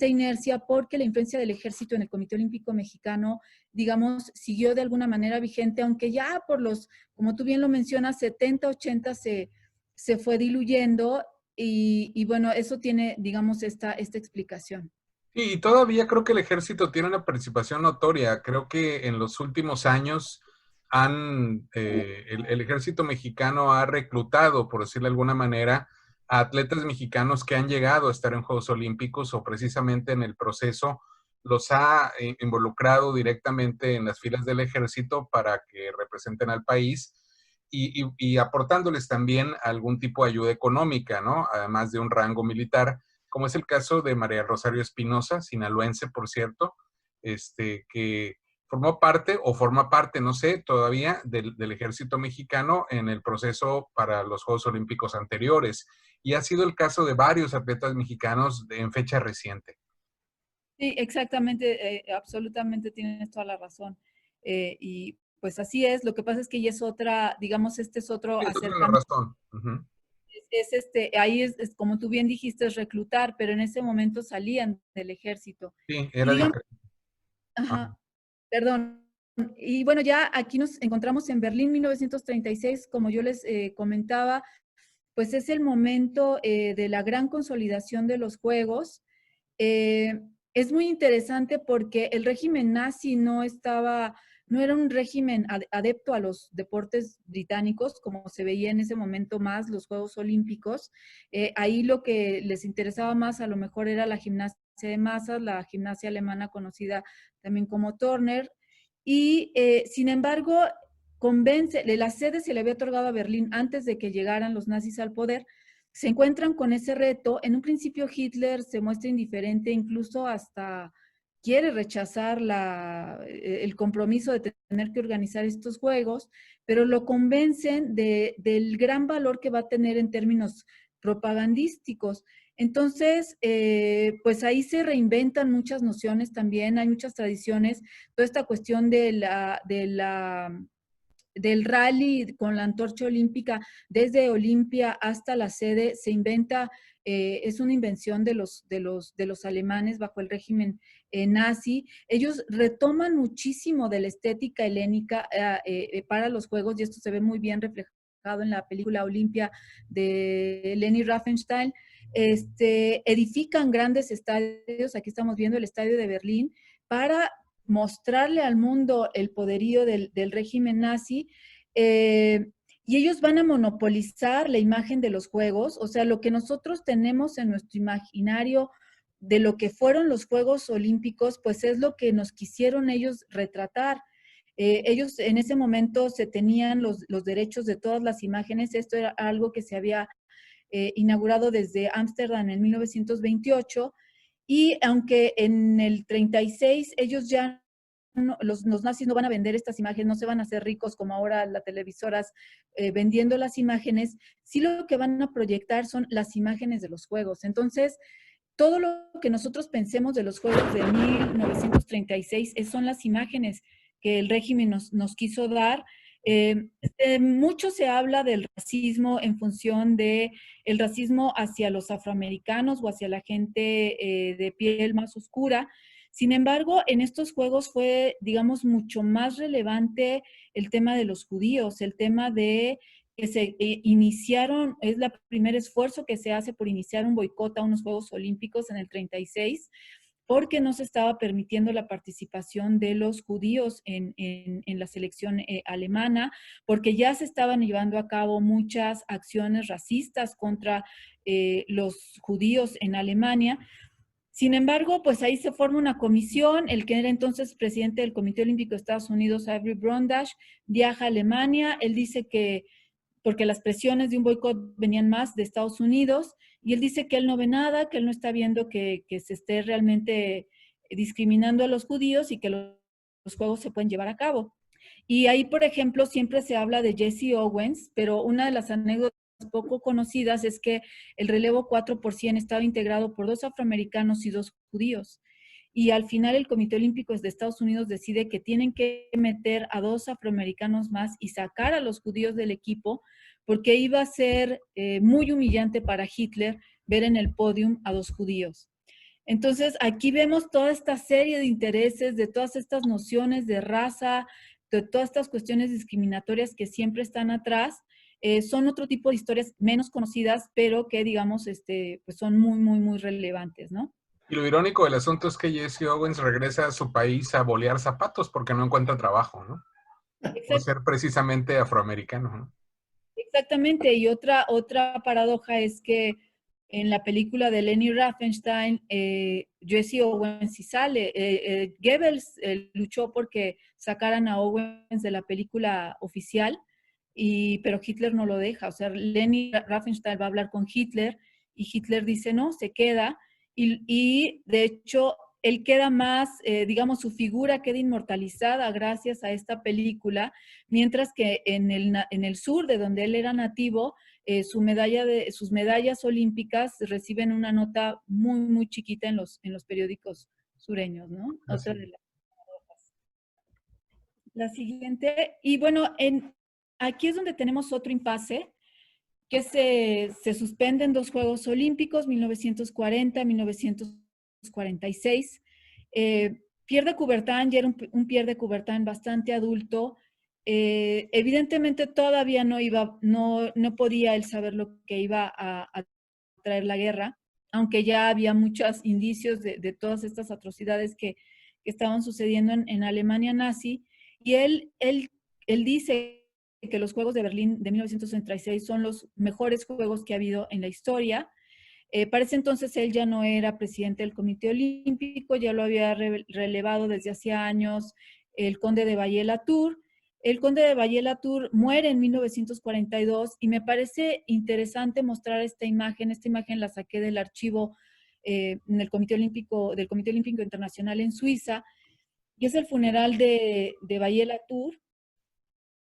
[SPEAKER 3] inercia, porque la influencia del ejército en el Comité Olímpico Mexicano, digamos, siguió de alguna manera vigente, aunque ya por los, como tú bien lo mencionas, 70, 80 se fue diluyendo, y bueno, eso tiene, digamos, esta explicación.
[SPEAKER 1] Sí, y todavía creo que el ejército tiene una participación notoria. Creo que en los últimos años el ejército mexicano ha reclutado, por decirlo de alguna manera, a atletas mexicanos que han llegado a estar en Juegos Olímpicos, o precisamente en el proceso los ha involucrado directamente en las filas del ejército para que representen al país y aportándoles también algún tipo de ayuda económica, ¿no? Además de un rango militar, como es el caso de María Rosario Espinosa, sinaloense, por cierto, que formó parte o forma parte, no sé, todavía del ejército mexicano en el proceso para los Juegos Olímpicos anteriores. Y ha sido el caso de varios atletas mexicanos en fecha reciente.
[SPEAKER 3] Sí, exactamente, absolutamente tienes toda la razón. Y pues así es, lo que pasa es que ya es otra, digamos, este es otro
[SPEAKER 1] Tienes toda la
[SPEAKER 3] acercamiento.
[SPEAKER 1] razón. Uh-huh.
[SPEAKER 3] Ahí es, como tú bien dijiste, es reclutar, pero en ese momento salían del ejército.
[SPEAKER 1] Sí,
[SPEAKER 3] Y
[SPEAKER 1] era
[SPEAKER 3] digamos,
[SPEAKER 1] diferente.
[SPEAKER 3] ajá, perdón. Y bueno, ya aquí nos encontramos en Berlín 1936, como yo les comentaba, pues es el momento de la gran consolidación de los Juegos. Es muy interesante porque el régimen nazi no era un régimen adepto a los deportes británicos, como se veía en ese momento más los Juegos Olímpicos. Ahí lo que les interesaba más a lo mejor era la gimnasia de masas, la gimnasia alemana conocida también como Turner. Y sin embargo, la sede se le había otorgado a Berlín antes de que llegaran los nazis al poder. Se encuentran con ese reto. En un principio Hitler se muestra indiferente, incluso hasta quiere rechazar el compromiso de tener que organizar estos juegos, pero lo convencen del gran valor que va a tener en términos propagandísticos. Entonces, pues ahí se reinventan muchas nociones también, hay muchas tradiciones, toda esta cuestión del rally con la antorcha olímpica desde Olimpia hasta la sede se inventa, es una invención de los alemanes bajo el régimen nazi. Ellos retoman muchísimo de la estética helénica para los juegos y esto se ve muy bien reflejado en la película Olimpia de Leni Riefenstahl. Edifican grandes estadios, aquí estamos viendo el estadio de Berlín, para mostrarle al mundo el poderío del régimen nazi, y ellos van a monopolizar la imagen de los juegos, o sea, lo que nosotros tenemos en nuestro imaginario de lo que fueron los Juegos Olímpicos, pues es lo que nos quisieron ellos retratar. Ellos en ese momento se tenían los derechos de todas las imágenes, esto era algo que se había inaugurado desde Ámsterdam en 1928, y aunque en el 36 ellos ya, los nazis no van a vender estas imágenes, no se van a hacer ricos como ahora las televisoras vendiendo las imágenes, sí lo que van a proyectar son las imágenes de los juegos. Entonces, todo lo que nosotros pensemos de los juegos de 1936 son las imágenes que el régimen nos quiso dar. Mucho se habla del racismo en función de el racismo hacia los afroamericanos o hacia la gente de piel más oscura. Sin embargo, en estos juegos fue, digamos, mucho más relevante el tema de los judíos, el tema de que se iniciaron, es el primer esfuerzo que se hace por iniciar un boicot a unos Juegos Olímpicos en el 36, porque no se estaba permitiendo la participación de los judíos en la selección alemana, porque ya se estaban llevando a cabo muchas acciones racistas contra los judíos en Alemania. Sin embargo, pues ahí se forma una comisión, el que era entonces presidente del Comité Olímpico de Estados Unidos, Avery Brundage, viaja a Alemania, él dice que porque las presiones de un boicot venían más de Estados Unidos, y él dice que él no ve nada, que él no está viendo que se esté realmente discriminando a los judíos y que los juegos se pueden llevar a cabo. Y ahí, por ejemplo, siempre se habla de Jesse Owens, pero una de las anécdotas poco conocidas es que el relevo 4% estaba integrado por 2 afroamericanos y 2 judíos. Y al final el Comité Olímpico de Estados Unidos decide que tienen que meter a 2 afroamericanos más y sacar a los judíos del equipo, porque iba a ser muy humillante para Hitler ver en el podium a 2 judíos. Entonces, aquí vemos toda esta serie de intereses, de todas estas nociones de raza, de todas estas cuestiones discriminatorias que siempre están atrás. Son otro tipo de historias menos conocidas, pero que, digamos, pues son muy, muy, muy relevantes, ¿no?
[SPEAKER 1] Y lo irónico del asunto es que Jesse Owens regresa a su país a bolear zapatos porque no encuentra trabajo, ¿no? Por ser precisamente afroamericano, ¿no?
[SPEAKER 3] Exactamente, y otra paradoja es que en la película de Leni Riefenstahl, Jesse Owens sí sale. Goebbels luchó porque sacaran a Owens de la película oficial, pero Hitler no lo deja. O sea, Leni Riefenstahl va a hablar con Hitler y Hitler dice no, se queda. Y de hecho, él queda más, digamos, su figura queda inmortalizada gracias a esta película, mientras que en el sur, de donde él era nativo, sus medallas olímpicas reciben una nota muy, muy chiquita en los periódicos sureños, ¿no? Otra de la siguiente, y bueno, aquí es donde tenemos otro impasse, que se suspenden 2 Juegos Olímpicos, 1940, 1946. Pierre de Coubertin ya era un Pierre de Coubertin bastante adulto. Evidentemente todavía no podía él saber lo que iba a traer la guerra, aunque ya había muchos indicios de todas estas atrocidades que estaban sucediendo en Alemania nazi. Y él dice que los Juegos de Berlín de 1936 son los mejores juegos que ha habido en la historia. Para ese entonces él ya no era presidente del Comité Olímpico, ya lo había relevado desde hacía años el conde de Vallée-Latour. El conde de Vallée-Latour muere en 1942 y me parece interesante mostrar esta imagen. Esta imagen la saqué del archivo del Comité Olímpico Internacional en Suiza, y es el funeral de Vallée-Latour.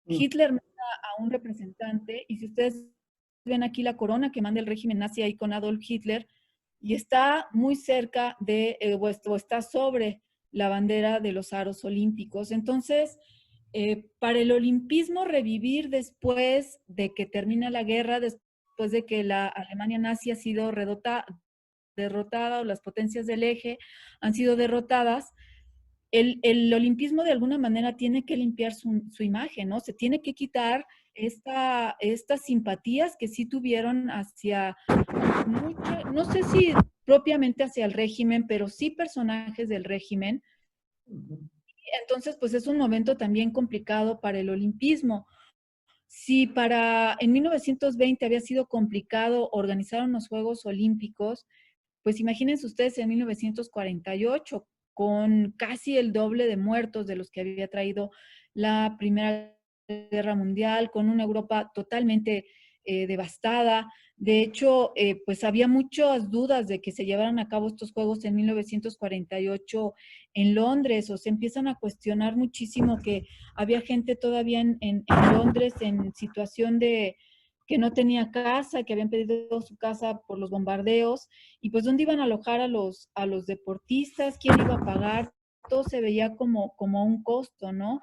[SPEAKER 3] Hitler manda a un representante, y si ustedes ven aquí la corona que manda el régimen nazi ahí con Adolf Hitler, y está muy cerca de, o está sobre la bandera de los aros olímpicos. Entonces, para el olimpismo revivir después de que termina la guerra, después de que la Alemania nazi ha sido derrotada, o las potencias del eje han sido derrotadas, el olimpismo de alguna manera tiene que limpiar su imagen, ¿no? Se tiene que quitar estas simpatías que sí tuvieron hacia, no sé si propiamente hacia el régimen, pero sí personajes del régimen. Entonces, pues es un momento también complicado para el olimpismo. Si en 1920 había sido complicado organizar unos Juegos Olímpicos, pues imagínense ustedes en 1948, con casi el doble de muertos de los que había traído la Primera Guerra Mundial, con una Europa totalmente devastada. De hecho, pues había muchas dudas de que se llevaran a cabo estos Juegos en 1948 en Londres, o se empiezan a cuestionar muchísimo, que había gente todavía en Londres en situación de que no tenía casa, que habían perdido su casa por los bombardeos, y pues dónde iban a alojar a los deportistas, quién iba a pagar, todo se veía como un costo, ¿no?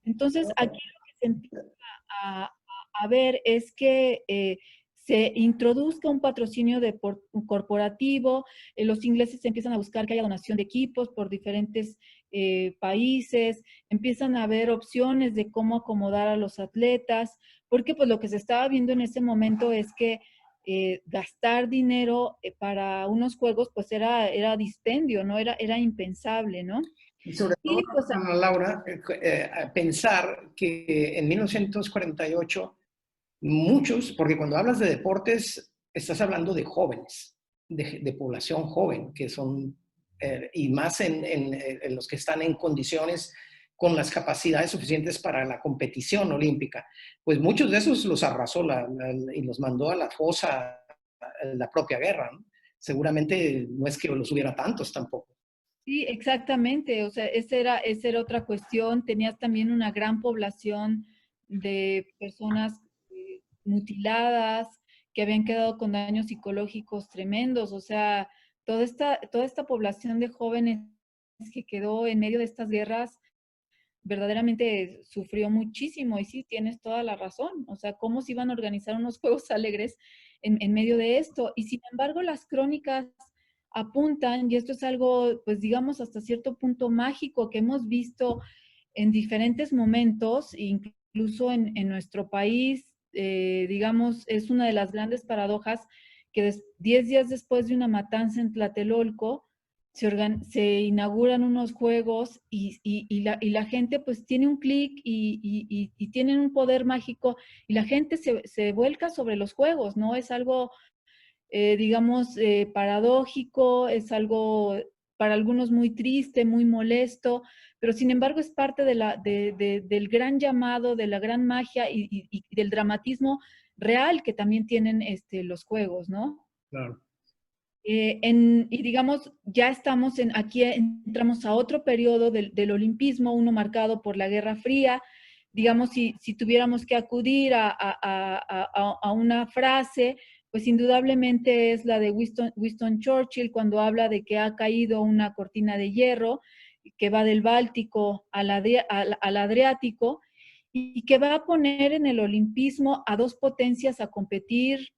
[SPEAKER 3] Entonces, aquí lo que se empieza a ver es que se introduzca un patrocinio corporativo, los ingleses empiezan a buscar que haya donación de equipos por diferentes países, empiezan a haber opciones de cómo acomodar a los atletas, porque pues lo que se estaba viendo en ese momento es que gastar dinero para unos juegos pues era dispendio, ¿no? Era impensable, ¿no?
[SPEAKER 2] Y sobre todo,
[SPEAKER 3] pues,
[SPEAKER 2] Ana Laura, pensar que en 1948 muchos, porque cuando hablas de deportes, estás hablando de jóvenes, de población joven, que son, y más en los que están en condiciones con las capacidades suficientes para la competición olímpica. Pues muchos de esos los arrasó y los mandó a la fosa la propia guerra, ¿no? Seguramente no es que los hubiera tantos tampoco.
[SPEAKER 3] Sí, exactamente. O sea, esa era otra cuestión. Tenías también una gran población de personas mutiladas, que habían quedado con daños psicológicos tremendos. O sea, toda esta población de jóvenes que quedó en medio de estas guerras verdaderamente sufrió muchísimo. Y sí, tienes toda la razón. O sea, ¿cómo se iban a organizar unos Juegos Alegres en medio de esto? Y sin embargo, las crónicas apuntan, y esto es algo, pues digamos, hasta cierto punto mágico, que hemos visto en diferentes momentos, incluso en nuestro país, digamos, es una de las grandes paradojas que 10 días después de una matanza en Tlatelolco, se inauguran unos juegos y la gente pues tiene un clic y tienen un poder mágico, y la gente se vuelca sobre los juegos, ¿no? Es algo digamos, paradójico, es algo para algunos muy triste, muy molesto, pero sin embargo es parte del gran llamado, de la gran magia y del dramatismo real que también tienen los juegos, ¿no?
[SPEAKER 2] Claro.
[SPEAKER 3] Y digamos, ya estamos aquí entramos a otro periodo del olimpismo, uno marcado por la Guerra Fría. Digamos, si tuviéramos que acudir a una frase, pues indudablemente es la de Winston Churchill, cuando habla de que ha caído una cortina de hierro que va del Báltico al Adriático, y que va a poner en el olimpismo a dos potencias a competir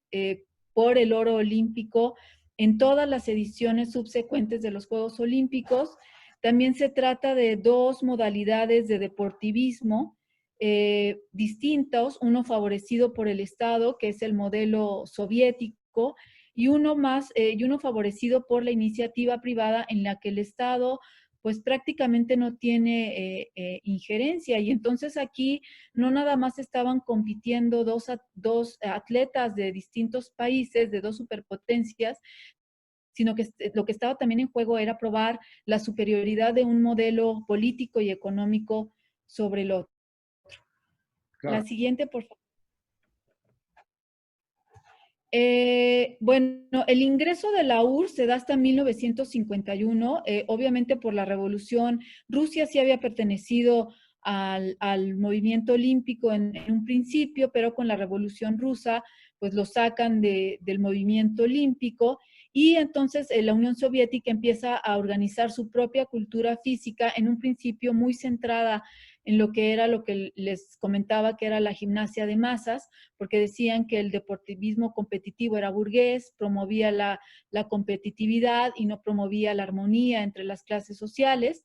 [SPEAKER 3] por el oro olímpico en todas las ediciones subsecuentes de los Juegos Olímpicos. También se trata de dos modalidades de deportivismo distintos, uno favorecido por el Estado, que es el modelo soviético, y uno favorecido por la iniciativa privada, en la que el Estado pues prácticamente no tiene injerencia. Y entonces aquí no nada más estaban compitiendo dos atletas de distintos países, de dos superpotencias, sino que lo que estaba también en juego era probar la superioridad de un modelo político y económico sobre el otro.
[SPEAKER 2] Claro.
[SPEAKER 3] La siguiente, por favor. Bueno, el ingreso de la URSS se da hasta 1951, obviamente por la revolución. Rusia sí había pertenecido al movimiento olímpico en un principio, pero con la revolución rusa, pues lo sacan del movimiento olímpico, y entonces la Unión Soviética empieza a organizar su propia cultura física, en un principio muy centrada en lo que les comentaba, que era la gimnasia de masas, porque decían que el deportivismo competitivo era burgués, promovía la competitividad y no promovía la armonía entre las clases sociales.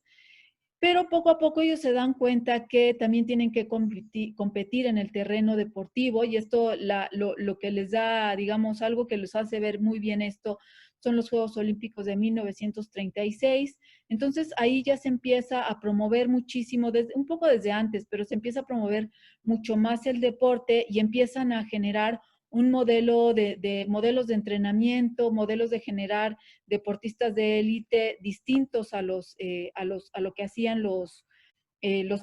[SPEAKER 3] Pero poco a poco ellos se dan cuenta que también tienen que competir en el terreno deportivo, y esto lo que les da, digamos, algo que les hace ver muy bien esto, son los Juegos Olímpicos de 1936. Entonces ahí ya se empieza a promover muchísimo, un poco desde antes, pero se empieza a promover mucho más el deporte, y empiezan a generar un modelo modelos de entrenamiento, modelos de generar deportistas de élite distintos a lo que hacían los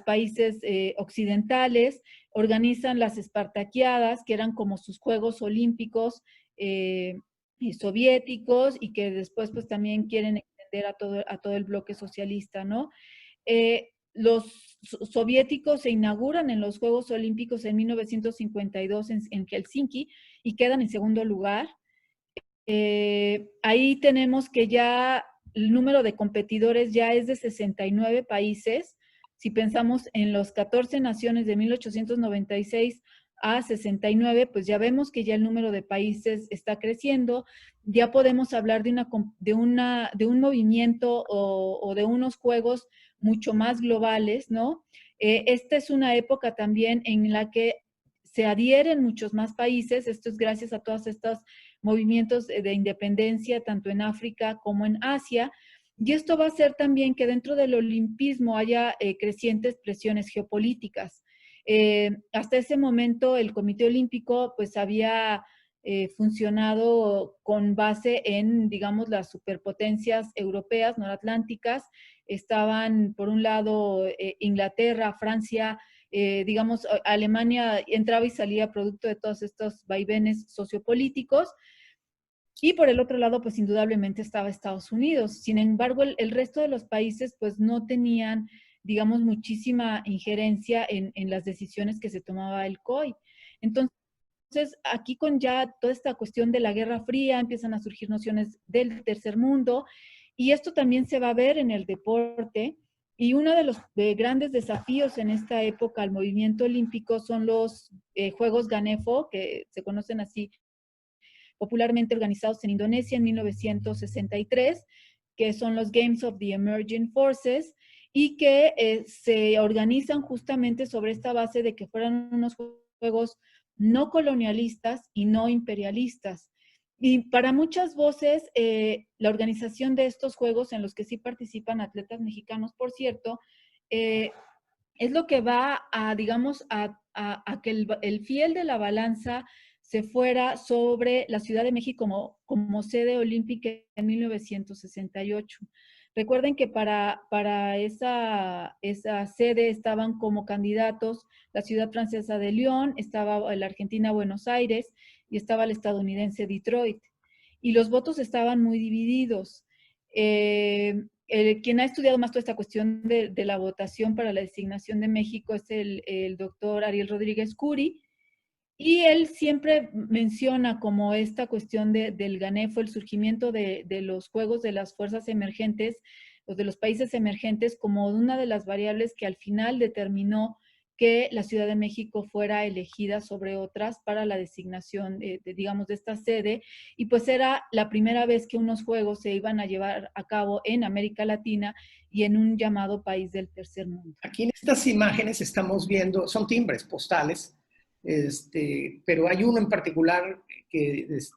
[SPEAKER 3] países occidentales. Organizan las Espartaquiadas, que eran como sus Juegos Olímpicos soviéticos, y que después pues también quieren extender a todo el bloque socialista, ¿no? Los soviéticos se inauguran en los Juegos Olímpicos en 1952 en Helsinki, y quedan en segundo lugar. Ahí tenemos que ya el número de competidores ya es de 69 países. Si pensamos en los 14 naciones de 1896 a 69, pues ya vemos que ya el número de países está creciendo. Ya podemos hablar de un movimiento o de unos juegos mucho más globales, ¿no? Esta es una época también en la que se adhieren muchos más países. Esto es gracias a todas estas movimientos de independencia, tanto en África como en Asia. Y esto va a hacer también que dentro del olimpismo haya crecientes presiones geopolíticas. Hasta ese momento el Comité Olímpico pues había funcionado con base en, digamos, las superpotencias europeas, noratlánticas. Estaban, por un lado, Inglaterra, Francia, digamos, Alemania entraba y salía producto de todos estos vaivenes sociopolíticos. Y por el otro lado, pues indudablemente estaba Estados Unidos. Sin embargo, el resto de los países pues no tenían, digamos, muchísima injerencia en las decisiones que se tomaba el COI. Entonces, aquí con ya toda esta cuestión de la Guerra Fría, empiezan a surgir nociones del tercer mundo, y esto también se va a ver en el deporte. Y uno de los grandes desafíos en esta época al movimiento olímpico son los Juegos Ganefo, que se conocen así popularmente, organizados en Indonesia en 1963, que son los Games of the Emerging Forces, y que se organizan justamente sobre esta base de que fueran unos juegos no colonialistas y no imperialistas. Y para muchas voces, la organización de estos juegos, en los que sí participan atletas mexicanos, por cierto, es lo que va a, digamos, a que el fiel de la balanza se fuera sobre la Ciudad de México como sede olímpica en 1968. Recuerden que para esa sede estaban como candidatos la ciudad francesa de Lyon, estaba la Argentina Buenos Aires y estaba el estadounidense Detroit. Y los votos estaban muy divididos. Quien ha estudiado más toda esta cuestión de la votación para la designación de México es el doctor Ariel Rodríguez Curi, y él siempre menciona como esta cuestión del GANEFO, el surgimiento de los juegos de las fuerzas emergentes, o de los países emergentes, como una de las variables que al final determinó que la Ciudad de México fuera elegida sobre otras para la designación, digamos, de esta sede. Y pues era la primera vez que unos juegos se iban a llevar a cabo en América Latina y en un llamado país del tercer mundo.
[SPEAKER 2] Aquí en estas imágenes estamos viendo, son timbres postales, pero hay uno en particular que es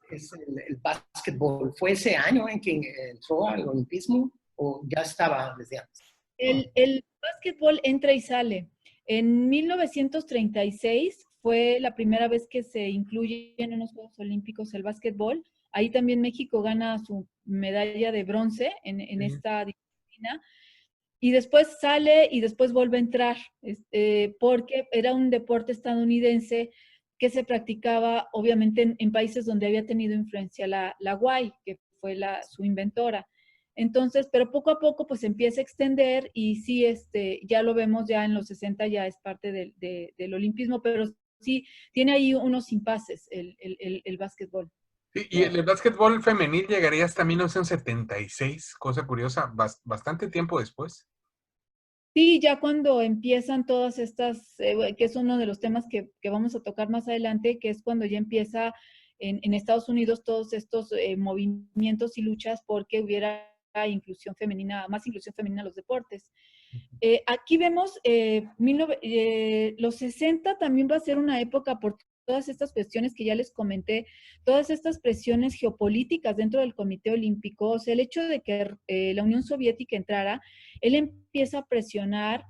[SPEAKER 2] el básquetbol. ¿Fue ese año en que entró al olimpismo o ya estaba desde antes?
[SPEAKER 3] El básquetbol entra y sale. En 1936 fue la primera vez que se incluye en unos Juegos Olímpicos el básquetbol. Ahí también México gana su medalla de bronce en esta disciplina. Y después sale y después vuelve a entrar, porque era un deporte estadounidense que se practicaba obviamente en países donde había tenido influencia la UAI, que fue su inventora. Entonces, pero poco a poco pues empieza a extender y sí, ya lo vemos ya en los 60 ya es parte del olimpismo, pero sí tiene ahí unos impases el básquetbol.
[SPEAKER 1] Sí, y el básquetbol femenil llegaría hasta 1976, cosa curiosa, bastante tiempo después.
[SPEAKER 3] Sí, ya cuando empiezan todas estas, que es uno de los temas que vamos a tocar más adelante, que es cuando ya empieza en Estados Unidos todos estos movimientos y luchas porque hubiera inclusión femenina, más inclusión femenina en los deportes. Aquí vemos, los 60 también va a ser una época por todas estas cuestiones que ya les comenté, todas estas presiones geopolíticas dentro del Comité Olímpico, o sea, el hecho de que la Unión Soviética entrara, él empieza a presionar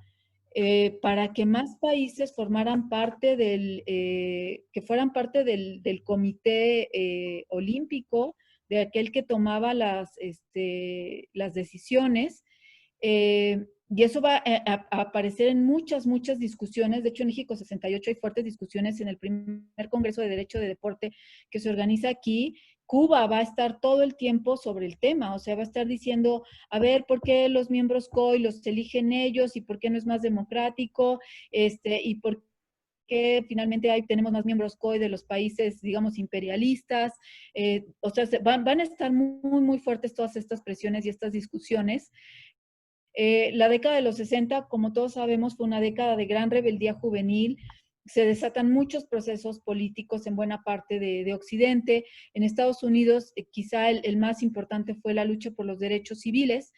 [SPEAKER 3] para que más países formaran parte que fueran parte del Comité Olímpico, de aquel que tomaba las decisiones. Y eso va a aparecer en muchas discusiones. De hecho, en México 68 hay fuertes discusiones en el primer Congreso de Derecho de Deporte que se organiza aquí. Cuba va a estar todo el tiempo sobre el tema, o sea, va a estar diciendo, a ver, ¿por qué los miembros COI los eligen ellos y por qué no es más democrático? Y por qué finalmente tenemos más miembros COI de los países, digamos, imperialistas. O sea, van a estar muy fuertes todas estas presiones y estas discusiones. La década de los 60, como todos sabemos, fue una década de gran rebeldía juvenil. Se desatan muchos procesos políticos en buena parte de Occidente. En Estados Unidos, quizá el más importante fue la lucha por los derechos civiles.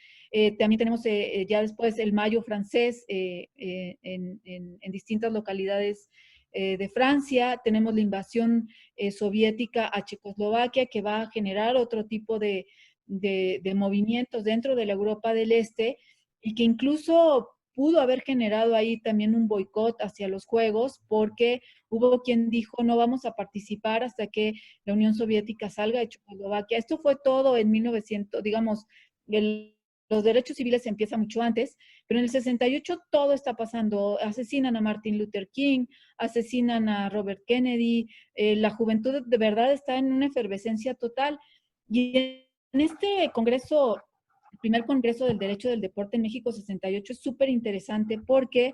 [SPEAKER 3] También tenemos ya después el Mayo francés en distintas localidades de Francia. Tenemos la invasión soviética a Checoslovaquia, que va a generar otro tipo de movimientos dentro de la Europa del Este, y que incluso pudo haber generado ahí también un boicot hacia los Juegos, porque hubo quien dijo no vamos a participar hasta que la Unión Soviética salga de Checoslovaquia. Esto fue todo en 1900, digamos, los derechos civiles empiezan mucho antes, pero en el 68 todo está pasando. Asesinan a Martin Luther King, asesinan a Robert Kennedy, la juventud de verdad está en una efervescencia total. Y en este congreso, el primer Congreso del Derecho del Deporte en México 68, es súper interesante porque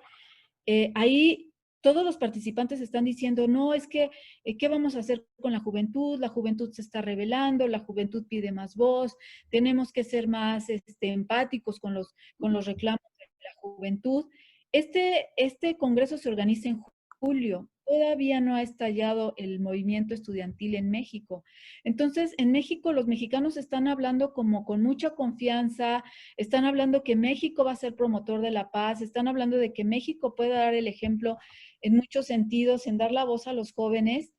[SPEAKER 3] ahí todos los participantes están diciendo, no, es que, ¿qué vamos a hacer con la juventud? La juventud se está rebelando, la juventud pide más voz, tenemos que ser más empáticos con los reclamos de la juventud. Este congreso se organiza en julio. Todavía no ha estallado el movimiento estudiantil en México. Entonces, en México los mexicanos están hablando como con mucha confianza, están hablando que México va a ser promotor de la paz, están hablando de que México puede dar el ejemplo en muchos sentidos, en dar la voz a los jóvenes.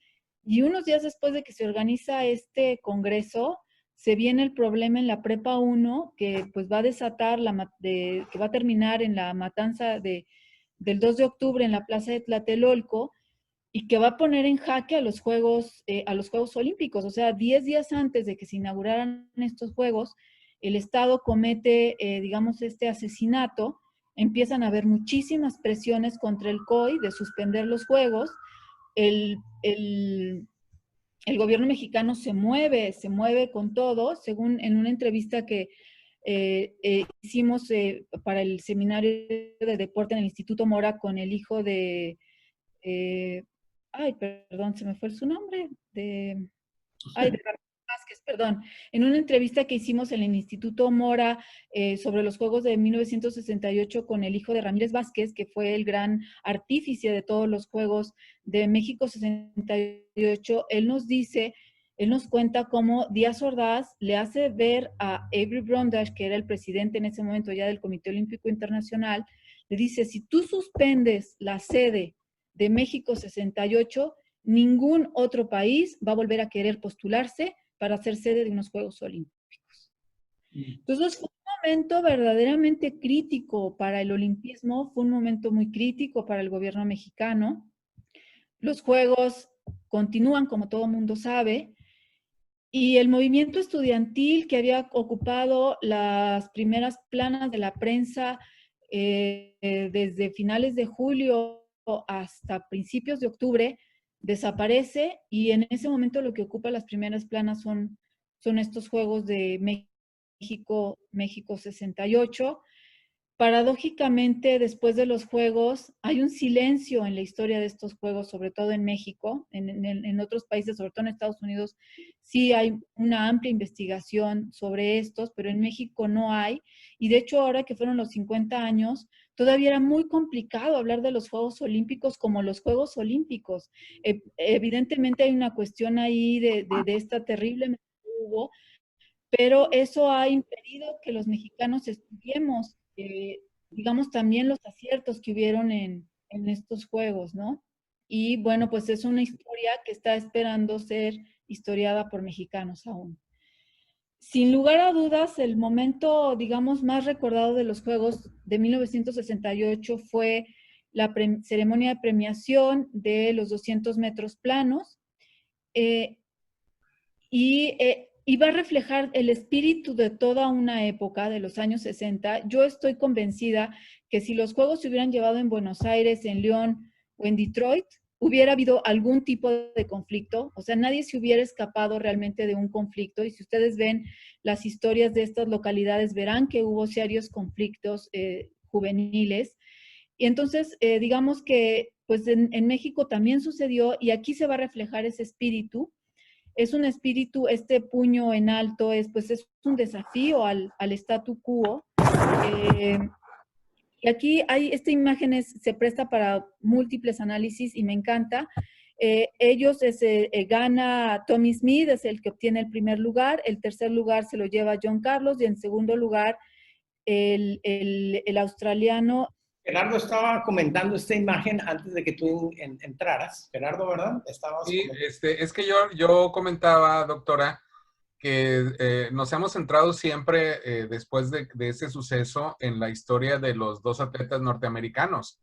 [SPEAKER 3] Y unos días después de que se organiza este congreso, se viene el problema en la Prepa 1, que pues va a desatar, que va a terminar en la matanza del 2 de octubre en la plaza de Tlatelolco. y que va a poner en jaque a los Juegos Olímpicos. O sea, 10 días antes de que se inauguraran estos Juegos, el Estado comete, digamos, este asesinato. Empiezan a haber muchísimas presiones contra el COI de suspender los Juegos. El, el, el gobierno mexicano se mueve con todo, según en una entrevista que hicimos para el seminario de deporte en el Instituto Mora con el hijo de, ay, perdón, se me fue su nombre, de Ramírez Vázquez, perdón. En una entrevista que hicimos en el Instituto Mora sobre los Juegos de 1968 con el hijo de Ramírez Vázquez, que fue el gran artífice de todos los Juegos de México 68, él nos cuenta cómo Díaz Ordaz le hace ver a Avery Brundage, que era el presidente en ese momento ya del Comité Olímpico Internacional, le dice, si tú suspendes la sede de México 68, ningún otro país va a volver a querer postularse para ser sede de unos Juegos Olímpicos. Entonces fue un momento verdaderamente crítico para el olimpismo, fue un momento muy crítico para el gobierno mexicano. Los Juegos continúan, como todo mundo sabe, y el movimiento estudiantil que había ocupado las primeras planas de la prensa desde finales de julio hasta principios de octubre, desaparece y en ese momento lo que ocupa las primeras planas son estos Juegos de México 68. Paradójicamente, después de los Juegos, hay un silencio en la historia de estos Juegos, sobre todo en México. En otros países, sobre todo en Estados Unidos, sí hay una amplia investigación sobre estos, pero en México no hay. Y de hecho, ahora que fueron los 50 años, todavía era muy complicado hablar de los Juegos Olímpicos como los Juegos Olímpicos. Evidentemente hay una cuestión ahí de esta terrible hubo, pero eso ha impedido que los mexicanos estudiemos, digamos, también los aciertos que hubieron en estos juegos, ¿no? Y bueno, pues es una historia que está esperando ser historiada por mexicanos aún. Sin lugar a dudas, el momento, digamos, más recordado de los Juegos de 1968 fue la ceremonia de premiación de los 200 metros planos. Y va a reflejar el espíritu de toda una época de los años 60. Yo estoy convencida que si los Juegos se hubieran llevado en Buenos Aires, en León o en Detroit, hubiera habido algún tipo de conflicto. O sea, nadie se hubiera escapado realmente de un conflicto. Y si ustedes ven las historias de estas localidades, verán que hubo serios conflictos juveniles. Y entonces, digamos que pues en México también sucedió y aquí se va a reflejar ese espíritu. Es un espíritu, este puño en alto, pues es un desafío al statu quo. Y aquí esta imagen se presta para múltiples análisis y me encanta. Gana Tommy Smith, es el que obtiene el primer lugar. El tercer lugar se lo lleva John Carlos y en segundo lugar el australiano.
[SPEAKER 2] Gerardo estaba comentando esta imagen antes de que tú entraras. Gerardo, ¿verdad?
[SPEAKER 1] Sí, es que yo comentaba, doctora, que nos hemos centrado siempre después de ese suceso en la historia de los dos atletas norteamericanos.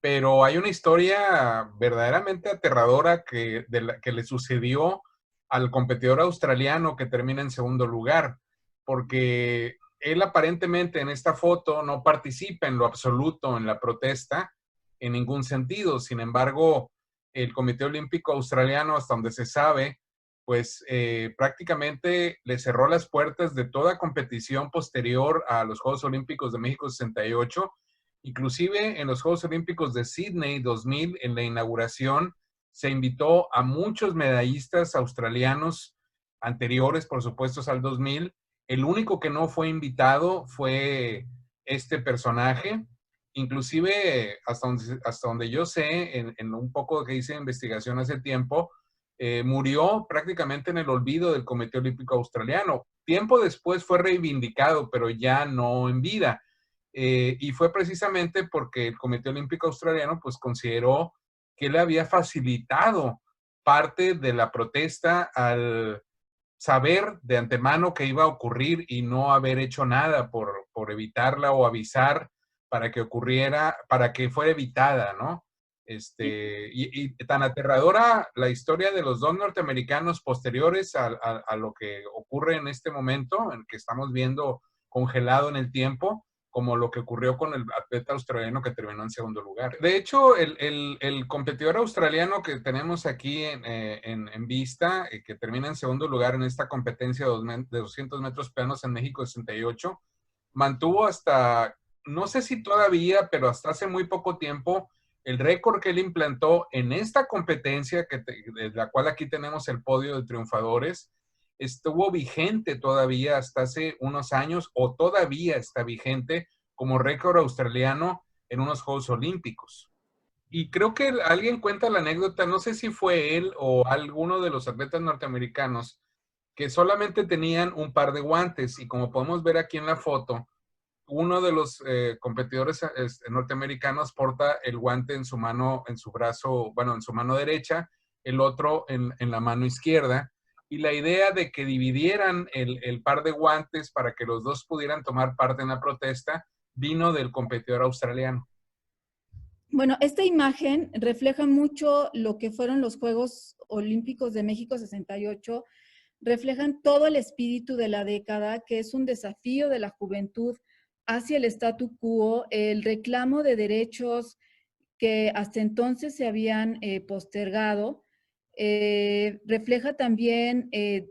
[SPEAKER 1] Pero hay una historia verdaderamente aterradora que le sucedió al competidor australiano que termina en segundo lugar, porque él aparentemente en esta foto no participa en lo absoluto en la protesta en ningún sentido. Sin embargo, el Comité Olímpico Australiano, hasta donde se sabe, pues prácticamente le cerró las puertas de toda competición posterior a los Juegos Olímpicos de México 68. Inclusive en los Juegos Olímpicos de Sydney 2000, en la inauguración, se invitó a muchos medallistas australianos anteriores, por supuesto, al 2000. El único que no fue invitado fue este personaje. Inclusive, hasta donde yo sé, en un poco que hice investigación hace tiempo, murió prácticamente en el olvido del Comité Olímpico Australiano. Tiempo después fue reivindicado, pero ya no en vida. Y fue precisamente porque el Comité Olímpico Australiano pues consideró que le había facilitado parte de la protesta al saber de antemano que iba a ocurrir y no haber hecho nada por evitarla o avisar para que ocurriera, para que fuera evitada, ¿no? Y tan aterradora la historia de los dos norteamericanos posteriores a lo que ocurre en este momento, en que estamos viendo congelado en el tiempo, como lo que ocurrió con el atleta australiano que terminó en segundo lugar. De hecho, el competidor australiano que tenemos aquí en vista, que termina en segundo lugar en esta competencia de 200 metros planos en México 68, mantuvo hasta, no sé si todavía, pero hasta hace muy poco tiempo, el récord que él implantó en esta competencia, de la cual aquí tenemos el podio de triunfadores, estuvo vigente todavía hasta hace unos años, o todavía está vigente como récord australiano en unos Juegos Olímpicos. Y creo que alguien cuenta la anécdota, no sé si fue él o alguno de los atletas norteamericanos, que solamente tenían un par de guantes, y como podemos ver aquí en la foto, uno de los competidores norteamericanos porta el guante en su mano, en su brazo, bueno, en su mano derecha, el otro en la mano izquierda. Y la idea de que dividieran el par de guantes para que los dos pudieran tomar parte en la protesta vino del competidor australiano.
[SPEAKER 3] Bueno, esta imagen refleja mucho lo que fueron los Juegos Olímpicos de México 68. Reflejan todo el espíritu de la década, que es un desafío de la juventud hacia el statu quo, el reclamo de derechos que hasta entonces se habían postergado. Refleja también,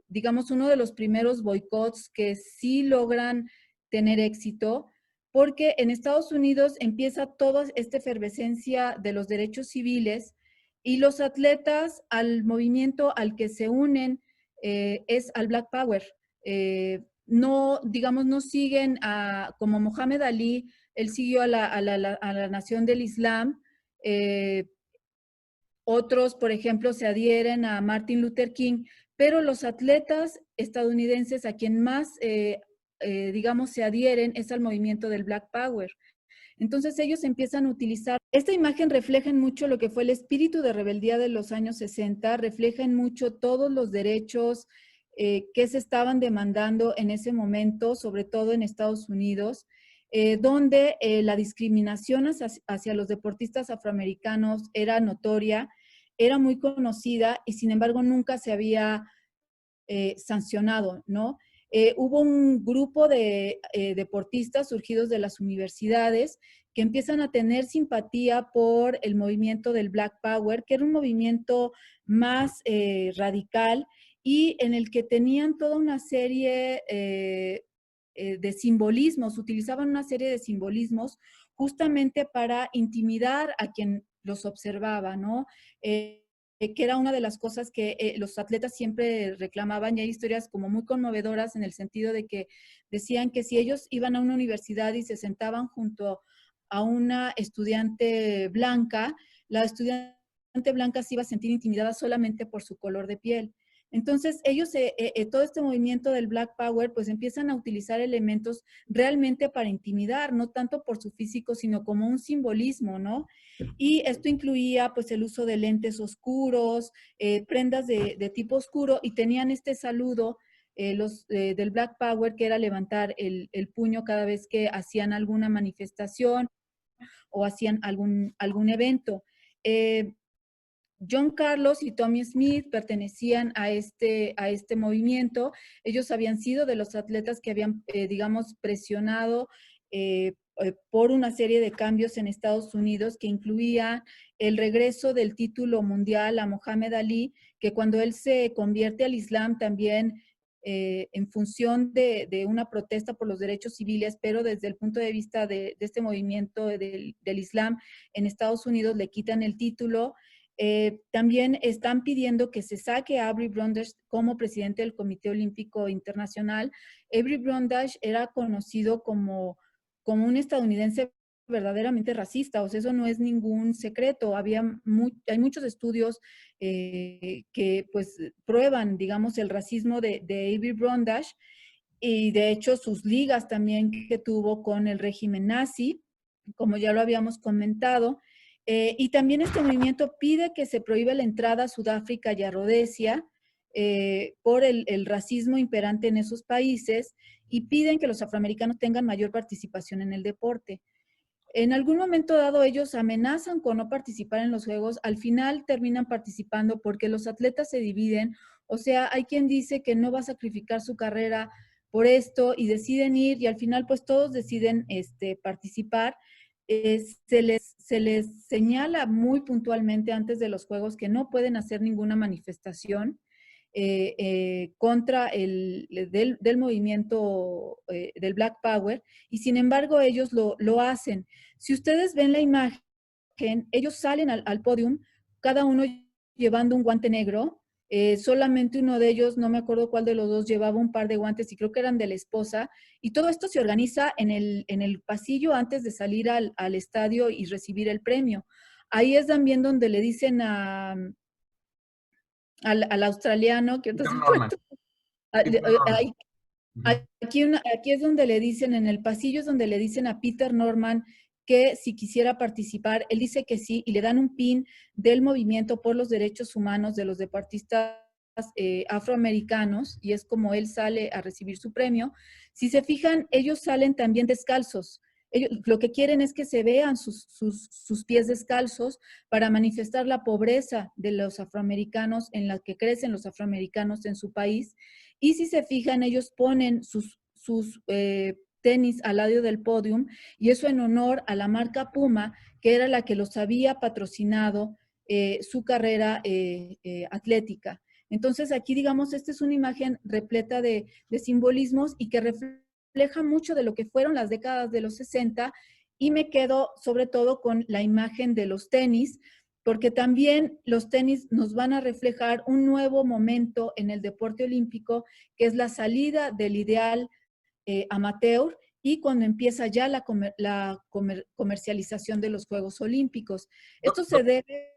[SPEAKER 3] digamos, uno de los primeros boicots que sí logran tener éxito, porque en Estados Unidos empieza toda esta efervescencia de los derechos civiles y los atletas al movimiento al que se unen es al Black Power. No, digamos, no siguen como Mohamed Ali, él siguió a la nación del Islam. Otros, por ejemplo, se adhieren a Martin Luther King, pero los atletas estadounidenses a quien más, digamos, se adhieren es al movimiento del Black Power. Entonces ellos empiezan a utilizar, esta imagen refleja en mucho lo que fue el espíritu de rebeldía de los años 60, refleja en mucho todos los derechos que se estaban demandando en ese momento, sobre todo en Estados Unidos, donde la discriminación hacia los deportistas afroamericanos era notoria, era muy conocida y sin embargo nunca se había sancionado, ¿no? Hubo un grupo de deportistas surgidos de las universidades que empiezan a tener simpatía por el movimiento del Black Power, que era un movimiento más radical y en el que tenían toda una serie de simbolismos, utilizaban una serie de simbolismos justamente para intimidar a quien los observaba, ¿no? Que era una de las cosas que los atletas siempre reclamaban, y hay historias como muy conmovedoras en el sentido de que decían que si ellos iban a una universidad y se sentaban junto a una estudiante blanca, la estudiante blanca se iba a sentir intimidada solamente por su color de piel. Entonces, ellos, todo este movimiento del Black Power, pues empiezan a utilizar elementos realmente para intimidar, no tanto por su físico, sino como un simbolismo, ¿no? Y esto incluía, pues, el uso de lentes oscuros, prendas de tipo oscuro, y tenían este saludo del Black Power, que era levantar el puño cada vez que hacían alguna manifestación o hacían algún evento. John Carlos y Tommy Smith pertenecían a este movimiento. Ellos habían sido de los atletas que habían, digamos, presionado por una serie de cambios en Estados Unidos que incluía el regreso del título mundial a Mohamed Ali, que cuando él se convierte al Islam también en función de una protesta por los derechos civiles, pero desde el punto de vista de este movimiento del Islam en Estados Unidos le quitan el título. También están pidiendo que se saque a Avery Brundage como presidente del Comité Olímpico Internacional. Avery Brundage era conocido como un estadounidense verdaderamente racista, o sea, eso no es ningún secreto. Hay muchos estudios que pues prueban, digamos, el racismo de Avery Brundage, y de hecho sus ligas también que tuvo con el régimen nazi, como ya lo habíamos comentado. Y también este movimiento pide que se prohíba la entrada a Sudáfrica y a Rodesia por el racismo imperante en esos países, y piden que los afroamericanos tengan mayor participación en el deporte. En algún momento dado ellos amenazan con no participar en los Juegos, al final terminan participando porque los atletas se dividen, o sea, hay quien dice que no va a sacrificar su carrera por esto y deciden ir y al final pues todos deciden participar. Se les señala muy puntualmente antes de los Juegos que no pueden hacer ninguna manifestación contra del movimiento del Black Power y sin embargo ellos lo hacen. Si ustedes ven la imagen, ellos salen al podium, cada uno llevando un guante negro. Solamente uno de ellos, no me acuerdo cuál de los dos, llevaba un par de guantes y creo que eran de la esposa. Y todo esto se organiza en el pasillo antes de salir al estadio y recibir el premio. Ahí es también donde le dicen al australiano, que
[SPEAKER 1] Peter
[SPEAKER 3] entonces
[SPEAKER 1] Norman. Peter Norman.
[SPEAKER 3] aquí es donde le dicen, en el pasillo es donde le dicen a Peter Norman que si quisiera participar, él dice que sí, y le dan un pin del movimiento por los derechos humanos de los deportistas afroamericanos, y es como él sale a recibir su premio. Si se fijan, ellos salen también descalzos. Ellos, lo que quieren es que se vean sus pies descalzos para manifestar la pobreza de los afroamericanos en la que crecen los afroamericanos en su país. Y si se fijan, ellos ponen sus tenis al lado del podium y eso en honor a la marca Puma, que era la que los había patrocinado su carrera atlética. Entonces aquí, digamos, esta es una imagen repleta de simbolismos y que refleja mucho de lo que fueron las décadas de los 60 y me quedo sobre todo con la imagen de los tenis, porque también los tenis nos van a reflejar un nuevo momento en el deporte olímpico, que es la salida del ideal amateur y cuando empieza ya la comercialización de los Juegos Olímpicos. Esto se debe...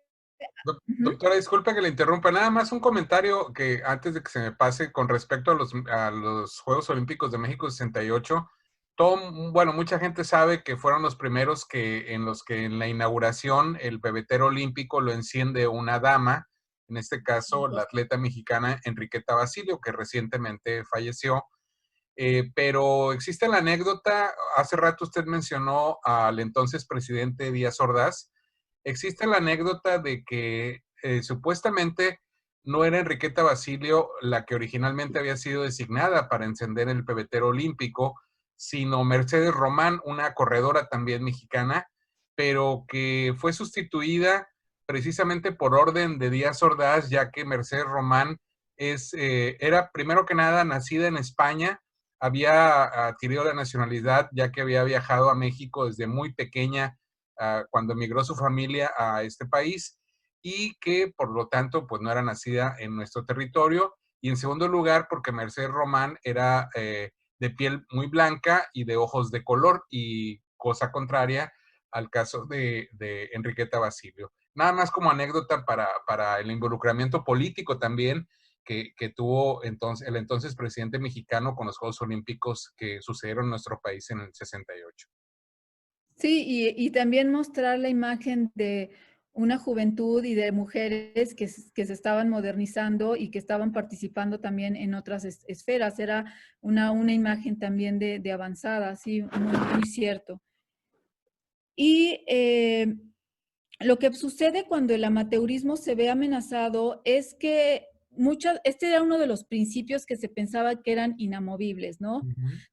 [SPEAKER 1] Doctora, disculpe que le interrumpa. Nada más un comentario que antes de que se me pase con respecto a los Juegos Olímpicos de México 68. Bueno, mucha gente sabe que fueron los primeros en los que en la inauguración el pebetero olímpico lo enciende una dama, en este caso la atleta mexicana Enriqueta Basilio, que recientemente falleció. Pero existe la anécdota, hace rato usted mencionó al entonces presidente Díaz Ordaz. Existe la anécdota de que supuestamente no era Enriqueta Basilio la que originalmente había sido designada para encender el pebetero olímpico, sino Mercedes Román, una corredora también mexicana, pero que fue sustituida precisamente por orden de Díaz Ordaz, ya que Mercedes Román era primero que nada nacida en España, había adquirido la nacionalidad ya que había viajado a México desde muy pequeña cuando emigró su familia a este país y que por lo tanto pues no era nacida en nuestro territorio. Y en segundo lugar porque Mercedes Román era de piel muy blanca y de ojos de color, y cosa contraria al caso de Enriqueta Basilio. Nada más como anécdota para el involucramiento político también que tuvo el entonces presidente mexicano con los Juegos Olímpicos que sucedieron en nuestro país en el 68.
[SPEAKER 3] Sí, y también mostrar la imagen de una juventud y de mujeres que se estaban modernizando y que estaban participando también en otras esferas. Era una imagen también de avanzada, sí, muy, muy cierto. Y lo que sucede cuando el amateurismo se ve amenazado es que este era uno de los principios que se pensaba que eran inamovibles, ¿no?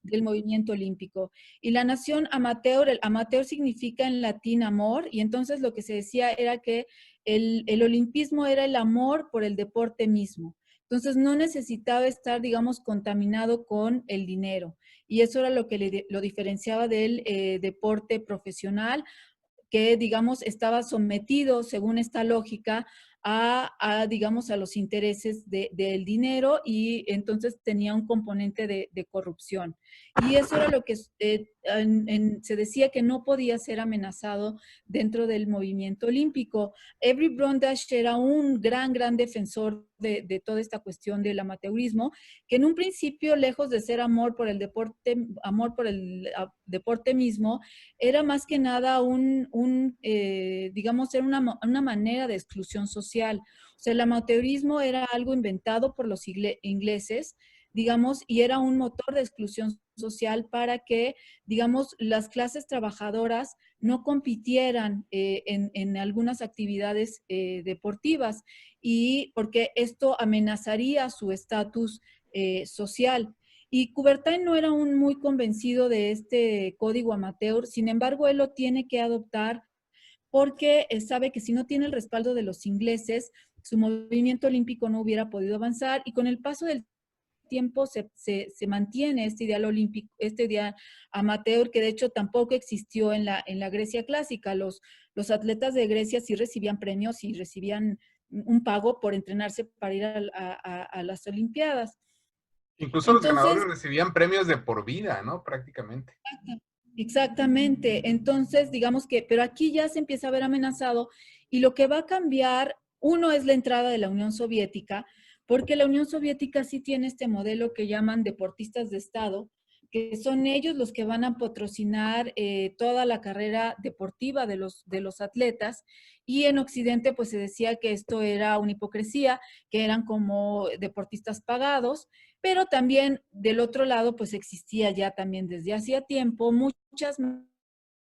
[SPEAKER 3] Del movimiento olímpico. Y la nación amateur, el amateur significa en latín amor, y entonces lo que se decía era que el olimpismo era el amor por el deporte mismo. Entonces no necesitaba estar, digamos, contaminado con el dinero. Y eso era lo que lo diferenciaba del deporte profesional, que, digamos, estaba sometido, según esta lógica, digamos, a los intereses del dinero y entonces tenía un componente de corrupción. Y eso era lo que se decía que no podía ser amenazado dentro del movimiento olímpico. Avery Brundage era un gran defensor de toda esta cuestión del amateurismo, que en un principio, lejos de ser amor por el deporte mismo, era más que nada digamos, era una manera de exclusión social. O sea, el amateurismo era algo inventado por los ingleses digamos, y era un motor de exclusión social para que, digamos, las clases trabajadoras no compitieran en algunas actividades deportivas, y porque esto amenazaría su estatus social. Y Coubertin no era un muy convencido de este código amateur, sin embargo, él lo tiene que adoptar porque sabe que si no tiene el respaldo de los ingleses, su movimiento olímpico no hubiera podido avanzar, y con el paso del tiempo se mantiene este ideal olímpico, este ideal amateur, que de hecho tampoco existió en la Grecia clásica. Los atletas de Grecia sí recibían premios y recibían un pago por entrenarse para ir a las Olimpiadas.
[SPEAKER 1] Incluso los ganadores
[SPEAKER 3] Entonces,
[SPEAKER 1] recibían premios de por vida, ¿no? Prácticamente.
[SPEAKER 3] exactamente. Entonces, digamos que, pero aquí ya se empieza a ver amenazado, y lo que va a cambiar, uno, es la entrada de la Unión Soviética, porque la Unión Soviética sí tiene este modelo que llaman deportistas de Estado, que son ellos los que van a patrocinar toda la carrera deportiva de los atletas, y en Occidente pues se decía que esto era una hipocresía, que eran como deportistas pagados, pero también del otro lado pues existía ya también desde hacía tiempo muchas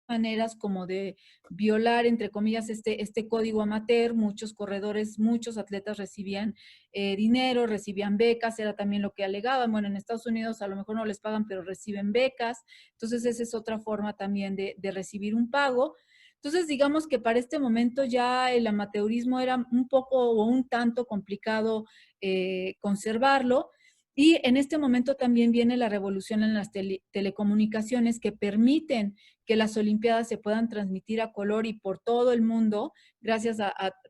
[SPEAKER 3] maneras como de violar, entre comillas, este código amateur. Muchos corredores, muchos atletas recibían dinero, recibían becas, era también lo que alegaban. Bueno, en Estados Unidos a lo mejor no les pagan, pero reciben becas. Entonces esa es otra forma también de recibir un pago. Entonces, digamos que para este momento ya el amateurismo era un poco o un tanto complicado conservarlo. Y en este momento también viene la revolución en las telecomunicaciones, que permiten que las Olimpiadas se puedan transmitir a color y por todo el mundo, gracias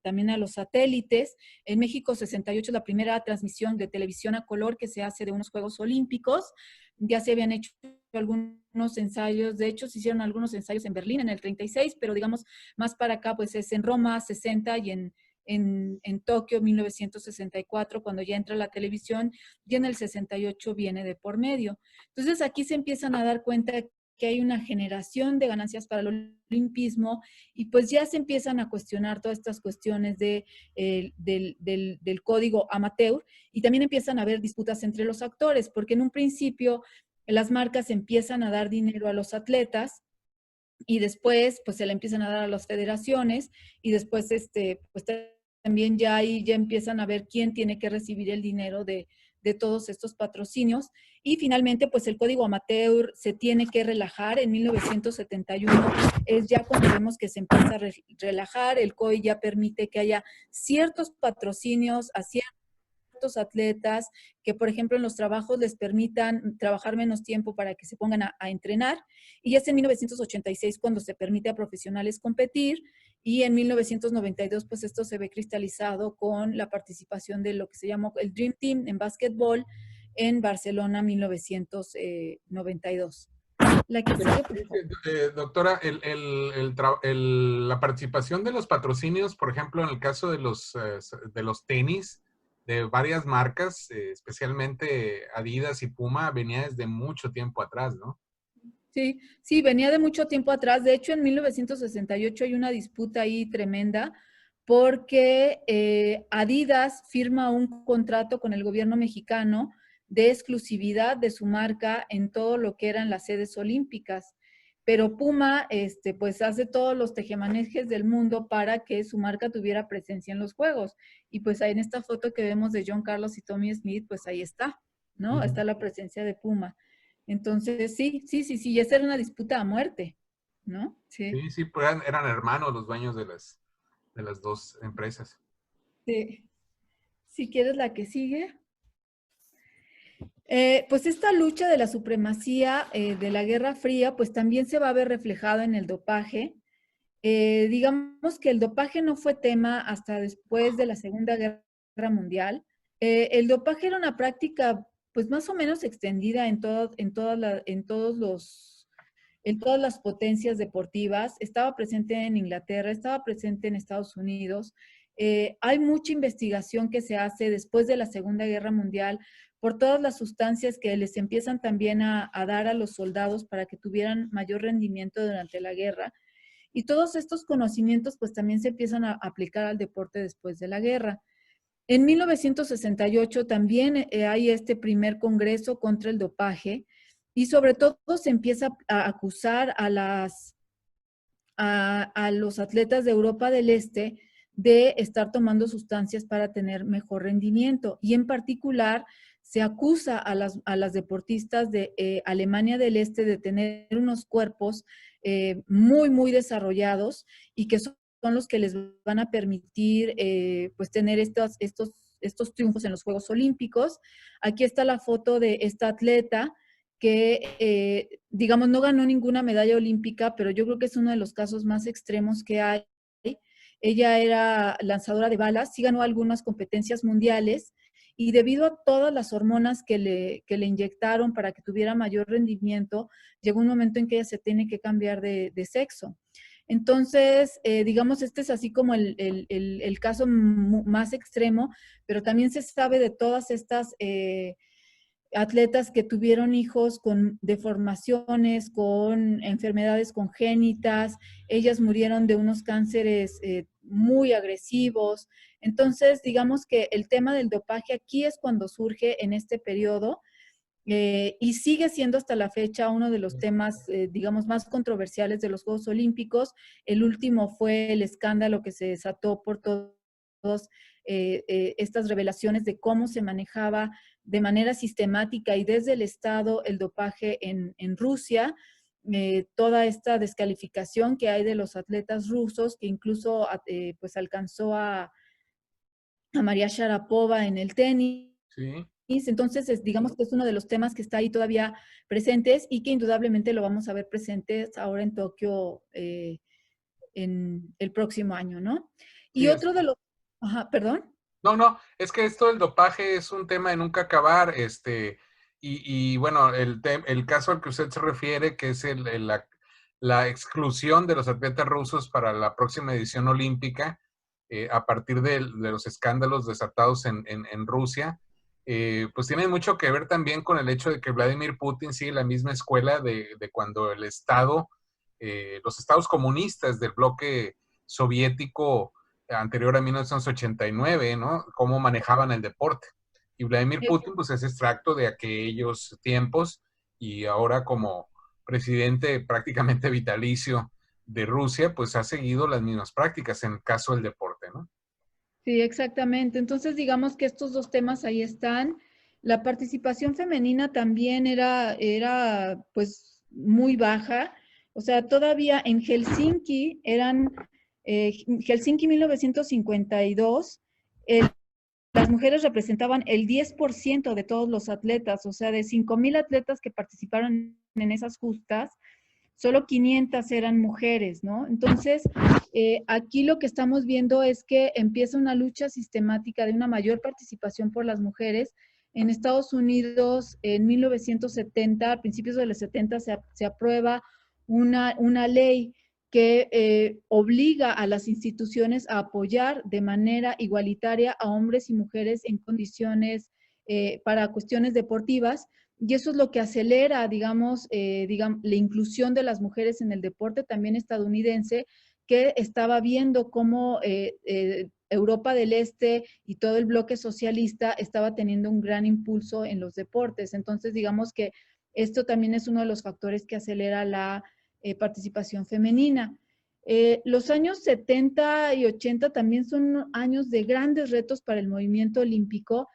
[SPEAKER 3] también a los satélites. En México 68 es la primera transmisión de televisión a color que se hace de unos Juegos Olímpicos. Ya se habían hecho algunos ensayos, de hecho se hicieron algunos ensayos en Berlín en el 36, pero digamos más para acá pues es en Roma 60 y en Tokio 1964, cuando ya entra la televisión, y en el 68 viene de por medio. Entonces aquí se empiezan a dar cuenta que hay una generación de ganancias para el olimpismo, y pues ya se empiezan a cuestionar todas estas cuestiones del código amateur, y también empiezan a haber disputas entre los actores, porque en un principio las marcas empiezan a dar dinero a los atletas, y después pues se le empiezan a dar a las federaciones, y después pues también ya ahí ya empiezan a ver quién tiene que recibir el dinero de todos estos patrocinios, y finalmente pues el código amateur se tiene que relajar. En 1971 es ya cuando vemos que se empieza a relajar. El COI ya permite que haya ciertos patrocinios a ciertos atletas, que por ejemplo en los trabajos les permitan trabajar menos tiempo para que se pongan a entrenar, y es en 1986 cuando se permite a profesionales competir, y en 1992 pues esto se ve cristalizado con la participación de lo que se llamó el Dream Team en básquetbol en Barcelona 1992. La que sigue, por favor.
[SPEAKER 1] Doctora, la participación de los patrocinios, por ejemplo, en el caso de los tenis, de varias marcas, especialmente Adidas y Puma, venía desde mucho tiempo atrás, ¿no?
[SPEAKER 3] Sí, sí, venía de mucho tiempo atrás. De hecho, en 1968 hay una disputa ahí tremenda, porque Adidas firma un contrato con el gobierno mexicano de exclusividad de su marca en todo lo que eran las sedes olímpicas. Pero Puma, pues hace todos los tejemanejes del mundo para que su marca tuviera presencia en los Juegos. Y pues ahí en esta foto que vemos de John Carlos y Tommy Smith, pues ahí está, ¿no? Está la presencia de Puma. Entonces, sí, esa era una disputa a muerte, ¿no? Sí.
[SPEAKER 1] Sí, sí, pues eran hermanos los dueños de las dos empresas.
[SPEAKER 3] Sí. Si quieres la que sigue. Pues esta lucha de la supremacía de la Guerra Fría, pues también se va a ver reflejado en el dopaje. Digamos que el dopaje no fue tema hasta después de la Segunda Guerra Mundial. El dopaje era una práctica, pues más o menos extendida en todas las potencias deportivas. Estaba presente en Inglaterra, estaba presente en Estados Unidos. Hay mucha investigación que se hace después de la Segunda Guerra Mundial por todas las sustancias que les empiezan también a dar a los soldados para que tuvieran mayor rendimiento durante la guerra. Y todos estos conocimientos pues también se empiezan a aplicar al deporte después de la guerra. En 1968 también hay este primer congreso contra el dopaje y sobre todo se empieza a acusar a los atletas de Europa del Este de estar tomando sustancias para tener mejor rendimiento. Y en particular se acusa a las deportistas de Alemania del Este de tener unos cuerpos muy, muy desarrollados y que son los que les van a permitir pues tener estos triunfos en los Juegos Olímpicos. Aquí está la foto de esta atleta que, digamos, no ganó ninguna medalla olímpica, pero yo creo que es uno de los casos más extremos que hay. Ella era lanzadora de balas, sí ganó algunas competencias mundiales y debido a todas las hormonas que le inyectaron para que tuviera mayor rendimiento, llegó un momento en que ella se tiene que cambiar de sexo. Entonces, digamos, este es así como el caso más extremo, pero también se sabe de todas estas atletas que tuvieron hijos con deformaciones, con enfermedades congénitas, ellas murieron de unos cánceres muy agresivos. Entonces, digamos que el tema del dopaje aquí es cuando surge en este periodo y sigue siendo hasta la fecha uno de los temas, digamos, más controversiales de los Juegos Olímpicos. El último fue el escándalo que se desató por todas estas revelaciones de cómo se manejaba de manera sistemática y desde el Estado el dopaje en Rusia. Toda esta descalificación que hay de los atletas rusos, que incluso pues alcanzó a María Sharapova en el tenis.
[SPEAKER 1] Sí.
[SPEAKER 3] Entonces, digamos que es uno de los temas que está ahí todavía presentes y que indudablemente lo vamos a ver presentes ahora en Tokio en el próximo año, ¿no? Y
[SPEAKER 1] Sí,
[SPEAKER 3] otro de los... Ajá, perdón.
[SPEAKER 1] no, no, es que esto del dopaje es un tema de nunca acabar, y bueno, el caso al que usted se refiere, que es la exclusión de los atletas rusos para la próxima edición olímpica, a partir de los escándalos desatados en Rusia, pues tiene mucho que ver también con el hecho de que Vladimir Putin sigue la misma escuela de cuando el Estado, los estados comunistas del bloque soviético anterior a 1989, ¿no? Cómo manejaban el deporte. Y Vladimir Putin, pues es extracto de aquellos tiempos y ahora como presidente prácticamente vitalicio de Rusia, pues ha seguido las mismas prácticas en el caso del deporte, ¿no?
[SPEAKER 3] Sí, exactamente. Entonces, digamos que estos dos temas ahí están. La participación femenina también era pues muy baja. O sea, todavía en Helsinki Helsinki 1952, las mujeres representaban el 10% de todos los atletas, o sea, de 5,000 atletas que participaron en esas justas, solo 500 eran mujeres, ¿no? Entonces, aquí lo que estamos viendo es que empieza una lucha sistemática de una mayor participación por las mujeres. En Estados Unidos, en 1970, a principios de los 70, se aprueba una ley que obliga a las instituciones a apoyar de manera igualitaria a hombres y mujeres en condiciones para cuestiones deportivas. Y eso es lo que acelera, digamos, la inclusión de las mujeres en el deporte también estadounidense, que estaba viendo cómo Europa del Este y todo el bloque socialista estaba teniendo un gran impulso en los deportes. Entonces, digamos que esto también es uno de los factores que acelera la participación femenina. Los años 70 y 80 también son años de grandes retos para el movimiento olímpico.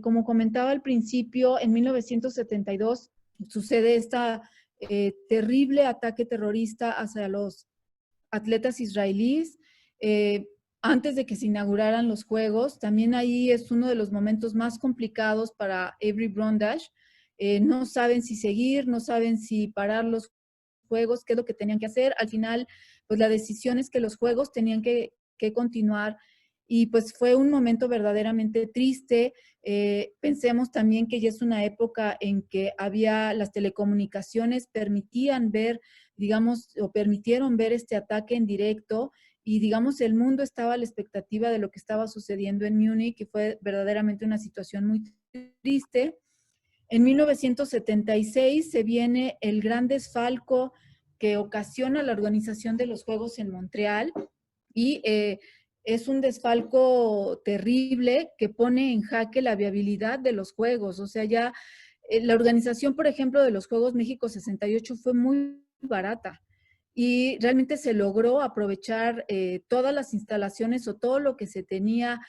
[SPEAKER 3] Como comentaba al principio, en 1972 sucede este terrible ataque terrorista hacia los atletas israelíes. Antes de que se inauguraran los Juegos, también ahí es uno de los momentos más complicados para Avery Brundage. No saben si seguir, no saben si parar los Juegos, qué es lo que tenían que hacer. Al final, pues la decisión es que los Juegos tenían que continuar y pues fue un momento verdaderamente triste. Pensemos también que ya es una época en que las telecomunicaciones permitían ver, digamos, o permitieron ver este ataque en directo y, digamos, el mundo estaba a la expectativa de lo que estaba sucediendo en Múnich, que fue verdaderamente una situación muy triste. En 1976 se viene el gran desfalco que ocasiona la organización de los Juegos en Montreal y es un desfalco terrible que pone en jaque la viabilidad de los Juegos. O sea, ya la organización, por ejemplo, de los Juegos México 68 fue muy barata y realmente se logró aprovechar todas las instalaciones o todo lo que se tenía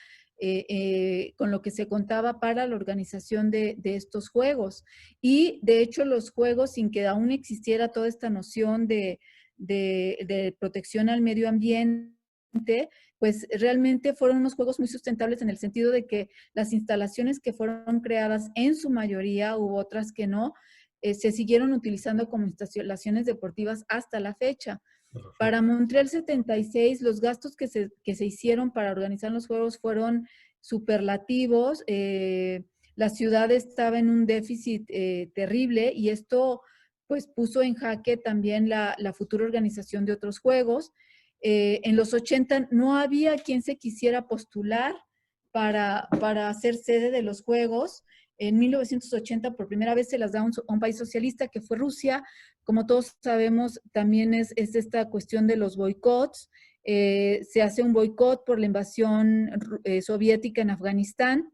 [SPEAKER 3] con lo que se contaba para la organización de estos juegos. Y de hecho los juegos, sin que aún existiera toda esta noción de protección al medio ambiente, pues realmente fueron unos juegos muy sustentables en el sentido de que las instalaciones que fueron creadas en su mayoría, hubo otras que no, se siguieron utilizando como instalaciones deportivas hasta la fecha. Para Montreal 76, los gastos que se hicieron para organizar los juegos fueron superlativos. La ciudad estaba en un déficit terrible y esto pues puso en jaque también la futura organización de otros juegos. En los 80 no había quien se quisiera postular para ser sede de los juegos. En 1980 por primera vez se las da a un país socialista que fue Rusia. Como todos sabemos, también es esta cuestión de los boicots. Se hace un boicot por la invasión soviética en Afganistán.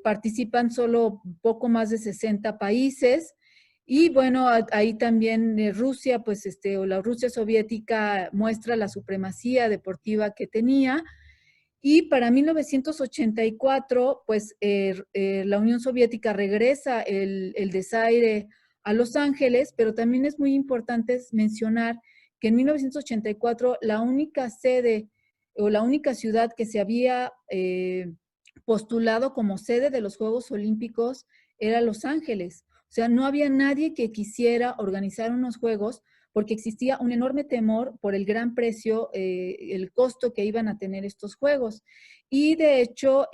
[SPEAKER 3] Participan solo poco más de 60 países. Y bueno, ahí también Rusia, pues o la Rusia soviética muestra la supremacía deportiva que tenía. Y para 1984, pues la Unión Soviética regresa el desaire a Los Ángeles, pero también es muy importante mencionar que en 1984 la única sede o la única ciudad que se había postulado como sede de los Juegos Olímpicos era Los Ángeles. O sea, no había nadie que quisiera organizar unos Juegos porque existía un enorme temor por el gran precio, el costo que iban a tener estos juegos. Y de hecho,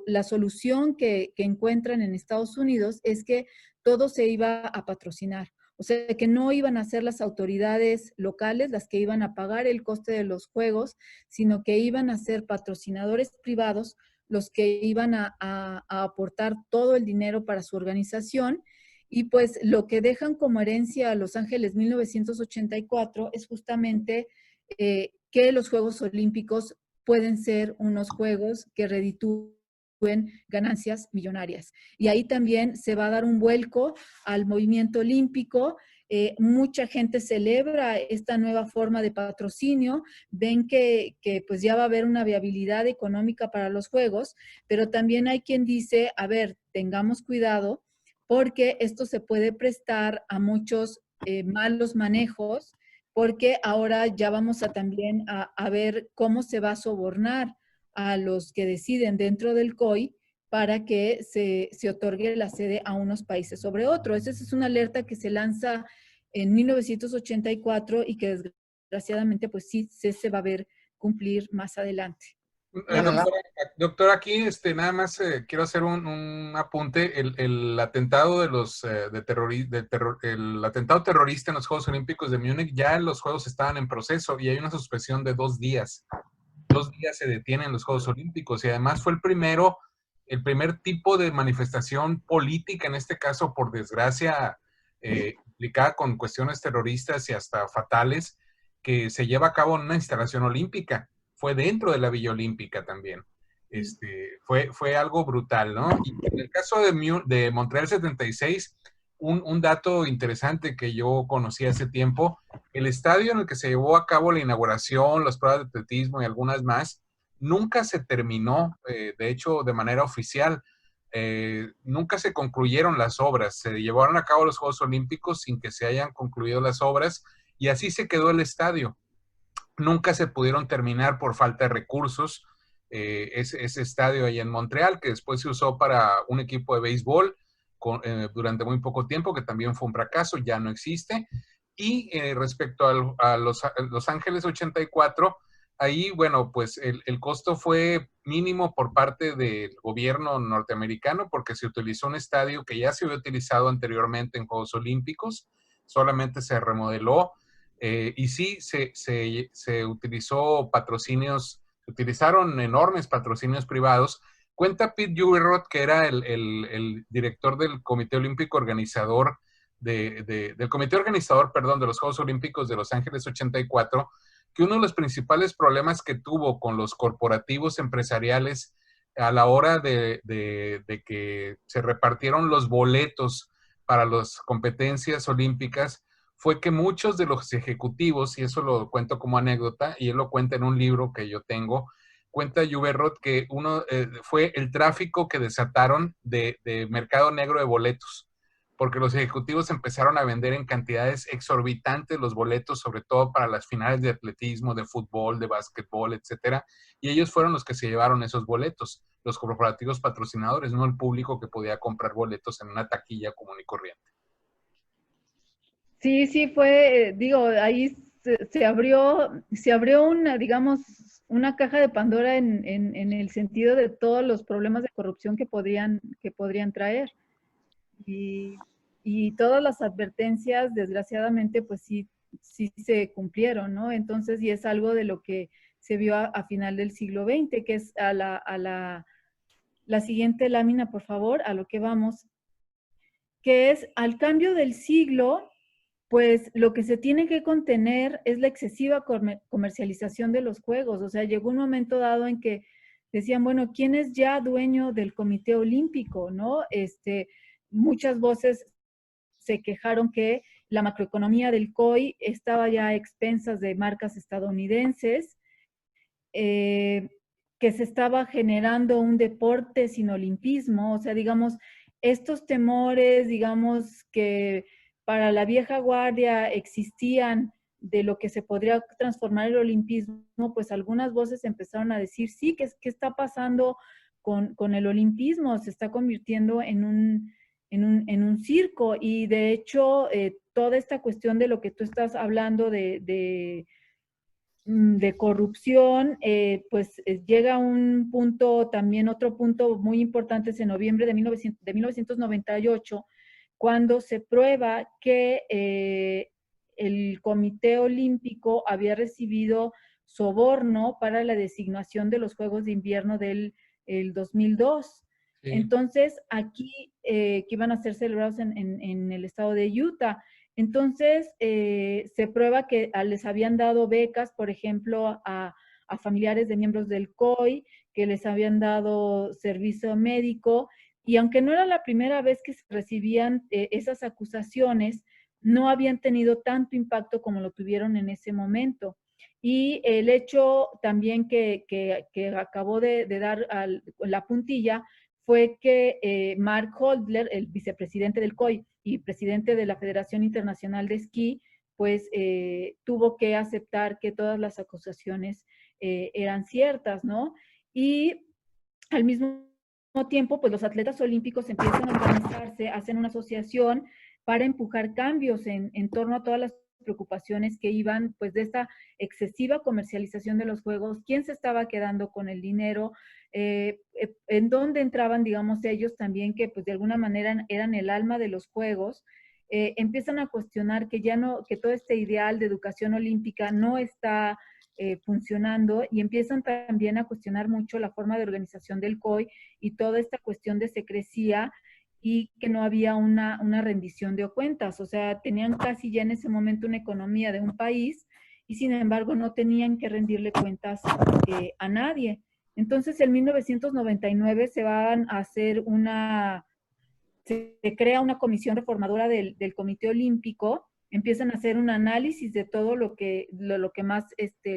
[SPEAKER 3] la solución que encuentran en Estados Unidos es que todo se iba a patrocinar. O sea, que no iban a ser las autoridades locales las que iban a pagar el coste de los juegos, sino que iban a ser patrocinadores privados los que iban a aportar todo el dinero para su organización. Y pues lo que dejan como herencia a Los Ángeles 1984 es justamente que los Juegos Olímpicos pueden ser unos juegos que reditúen ganancias millonarias. Y ahí también se va a dar un vuelco al movimiento olímpico. Mucha gente celebra esta nueva forma de patrocinio, ven que pues ya va a haber una viabilidad económica para los Juegos, pero también hay quien dice, a ver, tengamos cuidado, porque esto se puede prestar a muchos malos manejos, porque ahora ya vamos a también a ver cómo se va a sobornar a los que deciden dentro del COI para que se otorgue la sede a unos países sobre otros. Esa es una alerta que se lanza en 1984 y que desgraciadamente pues sí se va a ver cumplir más adelante.
[SPEAKER 1] Doctor, aquí nada más quiero hacer un apunte. El atentado de el atentado terrorista en los Juegos Olímpicos de Múnich, ya los Juegos estaban en proceso y hay una suspensión de 2 días. 2 días se detienen los Juegos Olímpicos y además fue el primer tipo de manifestación política, en este caso, por desgracia, implicada con cuestiones terroristas y hasta fatales, que se lleva a cabo en una instalación olímpica. Fue dentro de la Villa Olímpica también. Fue algo brutal, ¿no? Y en el caso de Montreal 76, un dato interesante que yo conocí hace tiempo, el estadio en el que se llevó a cabo la inauguración, las pruebas de atletismo y algunas más, nunca se terminó, de hecho, de manera oficial. Nunca se concluyeron las obras, se llevaron a cabo los Juegos Olímpicos sin que se hayan concluido las obras y así se quedó el estadio. Nunca se pudieron terminar por falta de recursos. Ese estadio ahí en Montreal, que después se usó para un equipo de béisbol durante muy poco tiempo, que también fue un fracaso, ya no existe. Y respecto a Los Ángeles 84, ahí, bueno, pues el costo fue mínimo por parte del gobierno norteamericano porque se utilizó un estadio que ya se había utilizado anteriormente en Juegos Olímpicos, solamente se remodeló. Y sí, se utilizó patrocinios, se utilizaron enormes patrocinios privados. Cuenta Pete Jugerrod, que era el director del Comité Olímpico Organizador, del Comité Organizador, perdón, de los Juegos Olímpicos de Los Ángeles 84, que uno de los principales problemas que tuvo con los corporativos empresariales a la hora de que se repartieron los boletos para las competencias olímpicas fue que muchos de los ejecutivos, y eso lo cuento como anécdota, y él lo cuenta en un libro que yo tengo, cuenta Juberrot que fue el tráfico que desataron de mercado negro de boletos, porque los ejecutivos empezaron a vender en cantidades exorbitantes los boletos, sobre todo para las finales de atletismo, de fútbol, de básquetbol, etcétera, y ellos fueron los que se llevaron esos boletos, los corporativos patrocinadores, no el público que podía comprar boletos en una taquilla común y corriente.
[SPEAKER 3] Sí, sí, fue, digo, ahí se abrió una, digamos, una caja de Pandora en el sentido de todos los problemas de corrupción que podrían traer. Y todas las advertencias, desgraciadamente, pues sí se cumplieron, ¿no? Entonces, y es algo de lo que se vio a final del siglo XX, que es la siguiente lámina, por favor, a lo que vamos, que es al cambio del siglo, pues lo que se tiene que contener es la excesiva comercialización de los juegos. O sea, llegó un momento dado en que decían, bueno, ¿quién es ya dueño del Comité Olímpico? ¿No? Muchas voces se quejaron que la macroeconomía del COI estaba ya a expensas de marcas estadounidenses, que se estaba generando un deporte sin olimpismo. O sea, digamos, estos temores, digamos, que para la vieja guardia existían de lo que se podría transformar el olimpismo, pues algunas voces empezaron a decir, sí, ¿qué está pasando con el olimpismo? Se está convirtiendo en un circo, y de hecho toda esta cuestión de lo que tú estás hablando de corrupción, pues llega a un punto, también otro punto muy importante es en noviembre de 1998, cuando se prueba que el Comité Olímpico había recibido soborno para la designación de los Juegos de Invierno del 2002. Sí. Entonces, aquí, que iban a ser celebrados en el estado de Utah. Entonces, se prueba que les habían dado becas, por ejemplo, a familiares de miembros del COI, que les habían dado servicio médico, y aunque no era la primera vez que se recibían esas acusaciones, no habían tenido tanto impacto como lo tuvieron en ese momento. Y el hecho también que acabó de dar la puntilla fue que Mark Holdler, el vicepresidente del COI y presidente de la Federación Internacional de Esquí, pues tuvo que aceptar que todas las acusaciones eran ciertas, ¿no? Y al mismo tiempo, pues los atletas olímpicos empiezan a organizarse, hacen una asociación para empujar cambios en torno a todas las preocupaciones que iban, pues, de esta excesiva comercialización de los juegos, quién se estaba quedando con el dinero, en dónde entraban, digamos, ellos también, que pues de alguna manera eran el alma de los juegos. Empiezan a cuestionar que ya no, que todo este ideal de educación olímpica no está funcionando, y empiezan también a cuestionar mucho la forma de organización del COI y toda esta cuestión de secrecía, y que no había una rendición de cuentas. O sea, tenían casi ya en ese momento una economía de un país, y sin embargo no tenían que rendirle cuentas a nadie. Entonces, en 1999 se van a hacer se crea una comisión reformadora del Comité Olímpico, empiezan a hacer un análisis de todo lo que más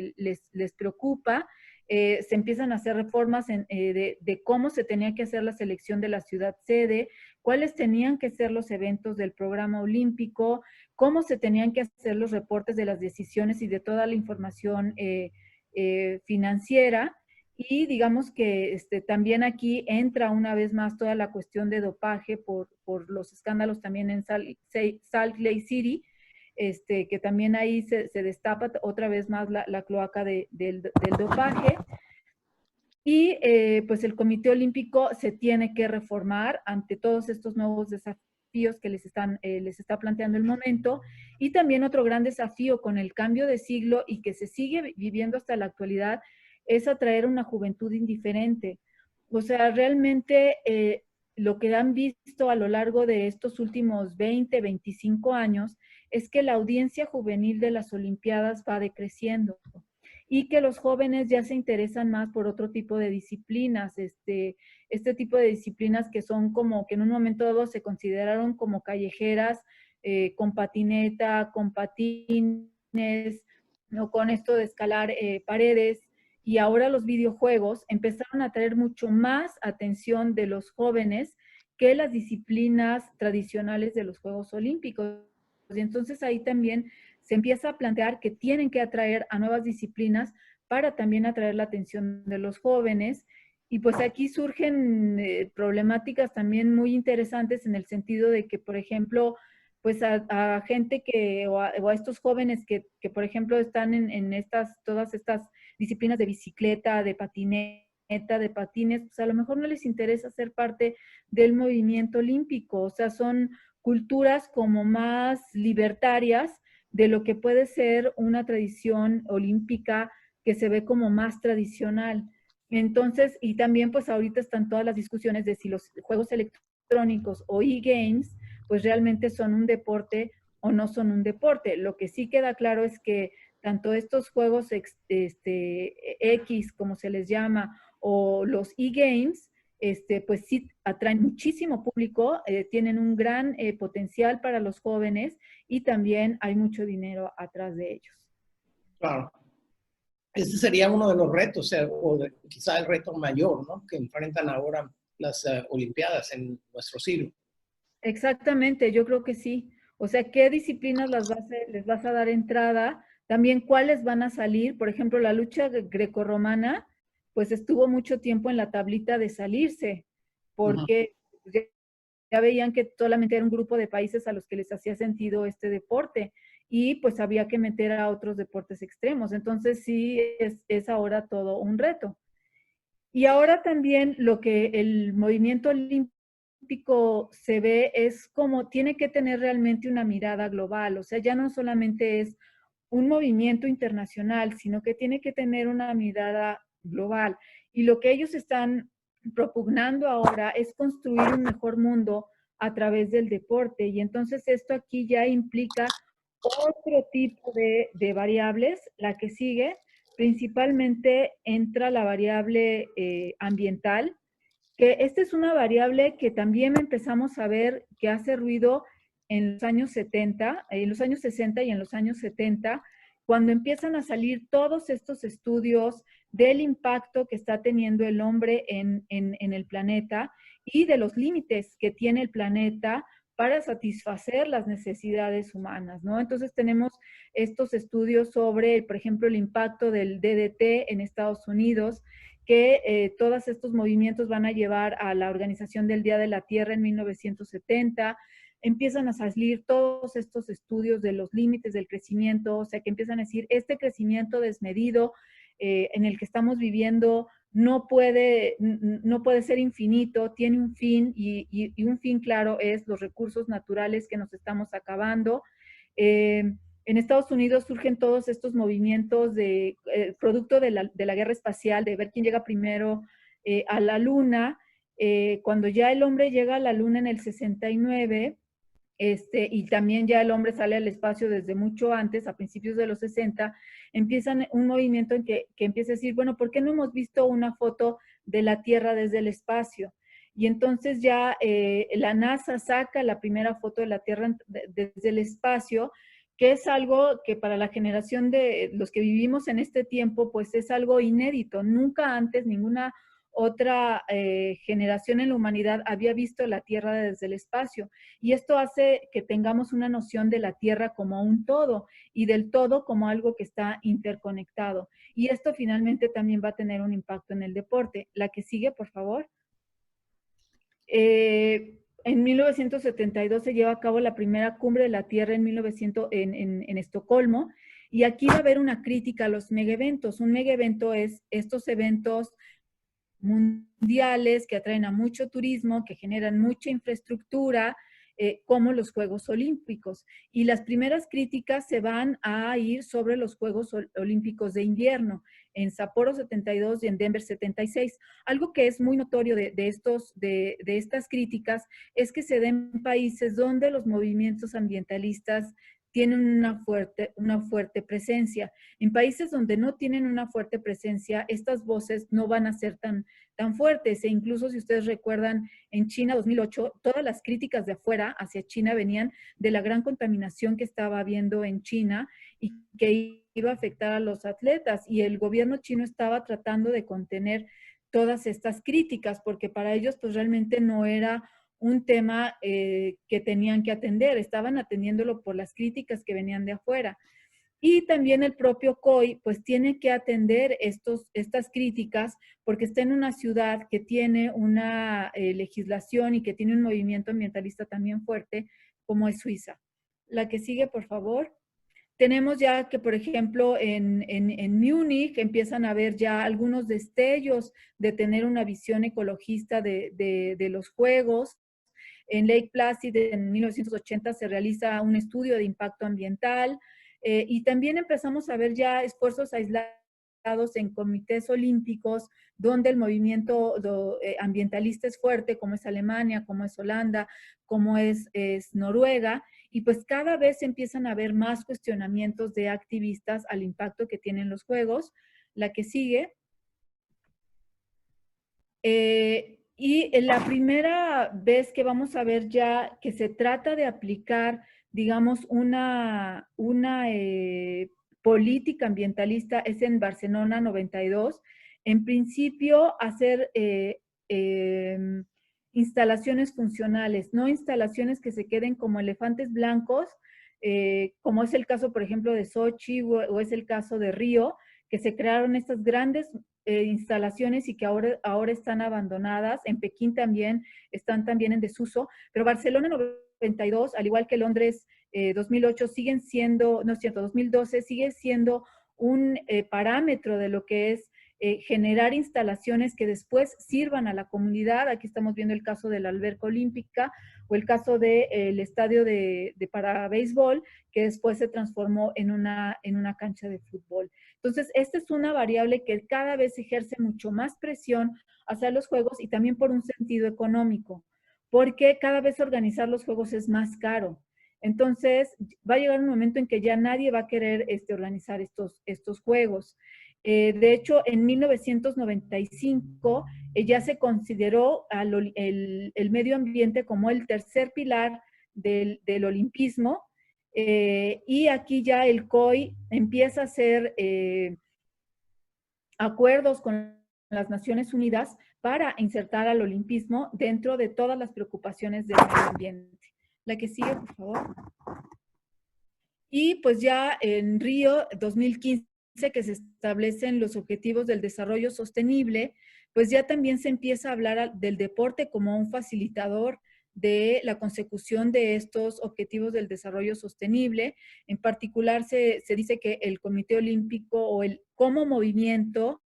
[SPEAKER 3] les preocupa. Se empiezan a hacer reformas de cómo se tenía que hacer la selección de la ciudad sede, cuáles tenían que ser los eventos del programa olímpico, cómo se tenían que hacer los reportes de las decisiones y de toda la información financiera. Y digamos que también aquí entra una vez más toda la cuestión de dopaje por los escándalos también en Salt Lake City, que también ahí se destapa otra vez más la cloaca del dopaje. Y pues el Comité Olímpico se tiene que reformar ante todos estos nuevos desafíos que les está planteando el momento. Y también otro gran desafío con el cambio de siglo, y que se sigue viviendo hasta la actualidad, es atraer una juventud indiferente. O sea, realmente lo que han visto a lo largo de estos últimos 20, 25 años es que la audiencia juvenil de las Olimpiadas va decreciendo. y que los jóvenes ya se interesan más por otro tipo de disciplinas, este tipo de disciplinas que son como que en un momento dado se consideraron como callejeras, con patineta, con patines, ¿no? Con esto de escalar paredes, y ahora los videojuegos empezaron a traer mucho más atención de los jóvenes que las disciplinas tradicionales de los Juegos Olímpicos. Y entonces ahí también se empieza a plantear que tienen que atraer a nuevas disciplinas para también atraer la atención de los jóvenes. Y pues aquí surgen problemáticas también muy interesantes en el sentido de que, por ejemplo, pues a gente que, o a estos jóvenes que, por ejemplo, están en todas estas disciplinas de bicicleta, de patineta, de patines, pues a lo mejor no les interesa ser parte del movimiento olímpico. O sea, son culturas como más libertarias de lo que puede ser una tradición olímpica que se ve como más tradicional. Entonces, y también pues ahorita están todas las discusiones de si los juegos electrónicos o e-games pues realmente son un deporte o no son un deporte. Lo que sí queda claro es que tanto estos juegos X, como se les llama, o los e-games, pues sí atraen muchísimo público, tienen un gran potencial para los jóvenes y también hay mucho dinero atrás de ellos.
[SPEAKER 2] Claro. Este sería uno de los retos, quizá el reto mayor, ¿no?, que enfrentan ahora las Olimpiadas en nuestro siglo.
[SPEAKER 3] Exactamente, yo creo que sí. O sea, ¿qué disciplinas les vas a dar entrada? También, ¿cuáles van a salir? Por ejemplo, la lucha grecorromana, pues estuvo mucho tiempo en la tablita de salirse, porque ya veían que solamente era un grupo de países a los que les hacía sentido este deporte y pues había que meter a otros deportes extremos. Entonces sí es ahora todo un reto. Y ahora también lo que el movimiento olímpico se ve es como tiene que tener realmente una mirada global. O sea, ya no solamente es un movimiento internacional, sino que tiene que tener una mirada global. Y lo que ellos están propugnando ahora es construir un mejor mundo a través del deporte. Y entonces esto aquí ya implica otro tipo de variables. La que sigue, principalmente entra la variable ambiental, que esta es una variable que también empezamos a ver que hace ruido en los años 70, en los años 60 y en los años 70, cuando empiezan a salir todos estos estudios del impacto que está teniendo el hombre en el planeta y de los límites que tiene el planeta para satisfacer las necesidades humanas, ¿no? Entonces tenemos estos estudios sobre, por ejemplo, el impacto del DDT en Estados Unidos, que todos estos movimientos van a llevar a la organización del Día de la Tierra en 1970, empiezan a salir todos estos estudios de los límites del crecimiento, o sea, que empiezan a decir, este crecimiento desmedido en el que estamos viviendo no puede ser infinito, tiene un fin y un fin claro es los recursos naturales que nos estamos acabando. En Estados Unidos surgen todos estos movimientos producto de la guerra espacial, de ver quién llega primero a la Luna. Cuando ya el hombre llega a la Luna en el 69, y también ya el hombre sale al espacio desde mucho antes, a principios de los 60, empiezan un movimiento en que empieza a decir, bueno, ¿por qué no hemos visto una foto de la Tierra desde el espacio? Y entonces ya la NASA saca la primera foto de la Tierra desde el espacio, que es algo que para la generación de los que vivimos en este tiempo, pues es algo inédito. Nunca antes ninguna otra generación en la humanidad había visto la Tierra desde el espacio. Y esto hace que tengamos una noción de la Tierra como un todo y del todo como algo que está interconectado. Y esto finalmente también va a tener un impacto en el deporte. La que sigue, por favor. En 1972 se lleva a cabo la primera cumbre de la Tierra en Estocolmo, y aquí va a haber una crítica a los megaeventos. Un megaevento es estos eventos mundiales que atraen a mucho turismo, que generan mucha infraestructura, como los Juegos Olímpicos. Y las primeras críticas se van a ir sobre los Juegos Olímpicos de invierno, en Sapporo 72 y en Denver 76. Algo que es muy notorio de estas críticas es que se den países donde los movimientos ambientalistas tienen una fuerte presencia. En países donde no tienen una fuerte presencia, estas voces no van a ser tan fuertes. E incluso si ustedes recuerdan, en China 2008, todas las críticas de afuera hacia China venían de la gran contaminación que estaba habiendo en China y que iba a afectar a los atletas. Y el gobierno chino estaba tratando de contener todas estas críticas, porque para ellos pues realmente no era un tema que tenían que atender, estaban atendiéndolo por las críticas que venían de afuera. Y también el propio COI pues tiene que atender estas críticas porque está en una ciudad que tiene una legislación y que tiene un movimiento ambientalista también fuerte, como es Suiza. La que sigue, por favor. Tenemos ya que, por ejemplo, en Múnich empiezan a haber ya algunos destellos de tener una visión ecologista de los juegos. En Lake Placid en 1980 se realiza un estudio de impacto ambiental y también empezamos a ver ya esfuerzos aislados en comités olímpicos donde el movimiento ambientalista es fuerte, como es Alemania, como es Holanda, como es Noruega, y pues cada vez empiezan a haber más cuestionamientos de activistas al impacto que tienen los juegos. La que sigue. Y la primera vez que vamos a ver ya que se trata de aplicar, digamos, una política ambientalista es en Barcelona 92. En principio, hacer instalaciones funcionales, no instalaciones que se queden como elefantes blancos, como es el caso, por ejemplo, de Sochi o es el caso de Río, que se crearon estas grandes instalaciones y que ahora están abandonadas. En Pekín también están también en desuso, pero Barcelona 92, al igual que Londres 2008, siguen siendo, no es cierto, 2012 sigue siendo un parámetro de lo que es generar instalaciones que después sirvan a la comunidad. Aquí estamos viendo el caso de la alberca olímpica o el caso del estadio para béisbol, que después se transformó en una cancha de fútbol. Entonces, esta es una variable que cada vez ejerce mucho más presión hacia los juegos y también por un sentido económico, porque cada vez organizar los juegos es más caro. Entonces, va a llegar un momento en que ya nadie va a querer organizar estos juegos. De hecho, en 1995 ya se consideró el medio ambiente como el tercer pilar del olimpismo, y aquí ya el COI empieza a hacer acuerdos con las Naciones Unidas para insertar al olimpismo dentro de todas las preocupaciones del medio ambiente. La que sigue, por favor. Y pues ya en Río 2015, que se establecen los objetivos del desarrollo sostenible, pues ya también se empieza a hablar del deporte como un facilitador de la consecución de estos objetivos del desarrollo sostenible. En particular, se dice que el Comité Olímpico o como movimiento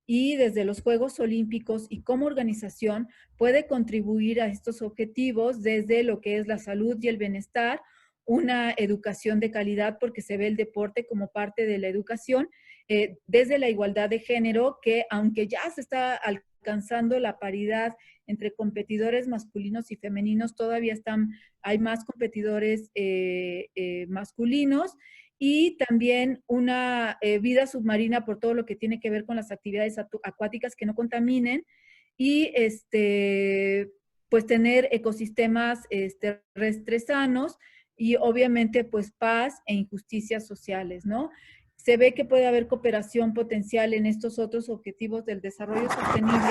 [SPEAKER 3] y desde los Juegos Olímpicos y como organización puede contribuir a estos objetivos desde lo que es la salud y el bienestar, una educación de calidad porque se ve el deporte como parte de la educación, desde la igualdad de género, que aunque ya se está alcanzando la paridad entre competidores masculinos y femeninos, todavía hay más competidores masculinos, y también una vida submarina por todo lo que tiene que ver con las actividades acuáticas que no contaminen y pues tener ecosistemas terrestres sanos y obviamente pues paz e injusticias sociales, ¿no? Se ve que puede haber cooperación potencial en estos otros objetivos del desarrollo sostenible,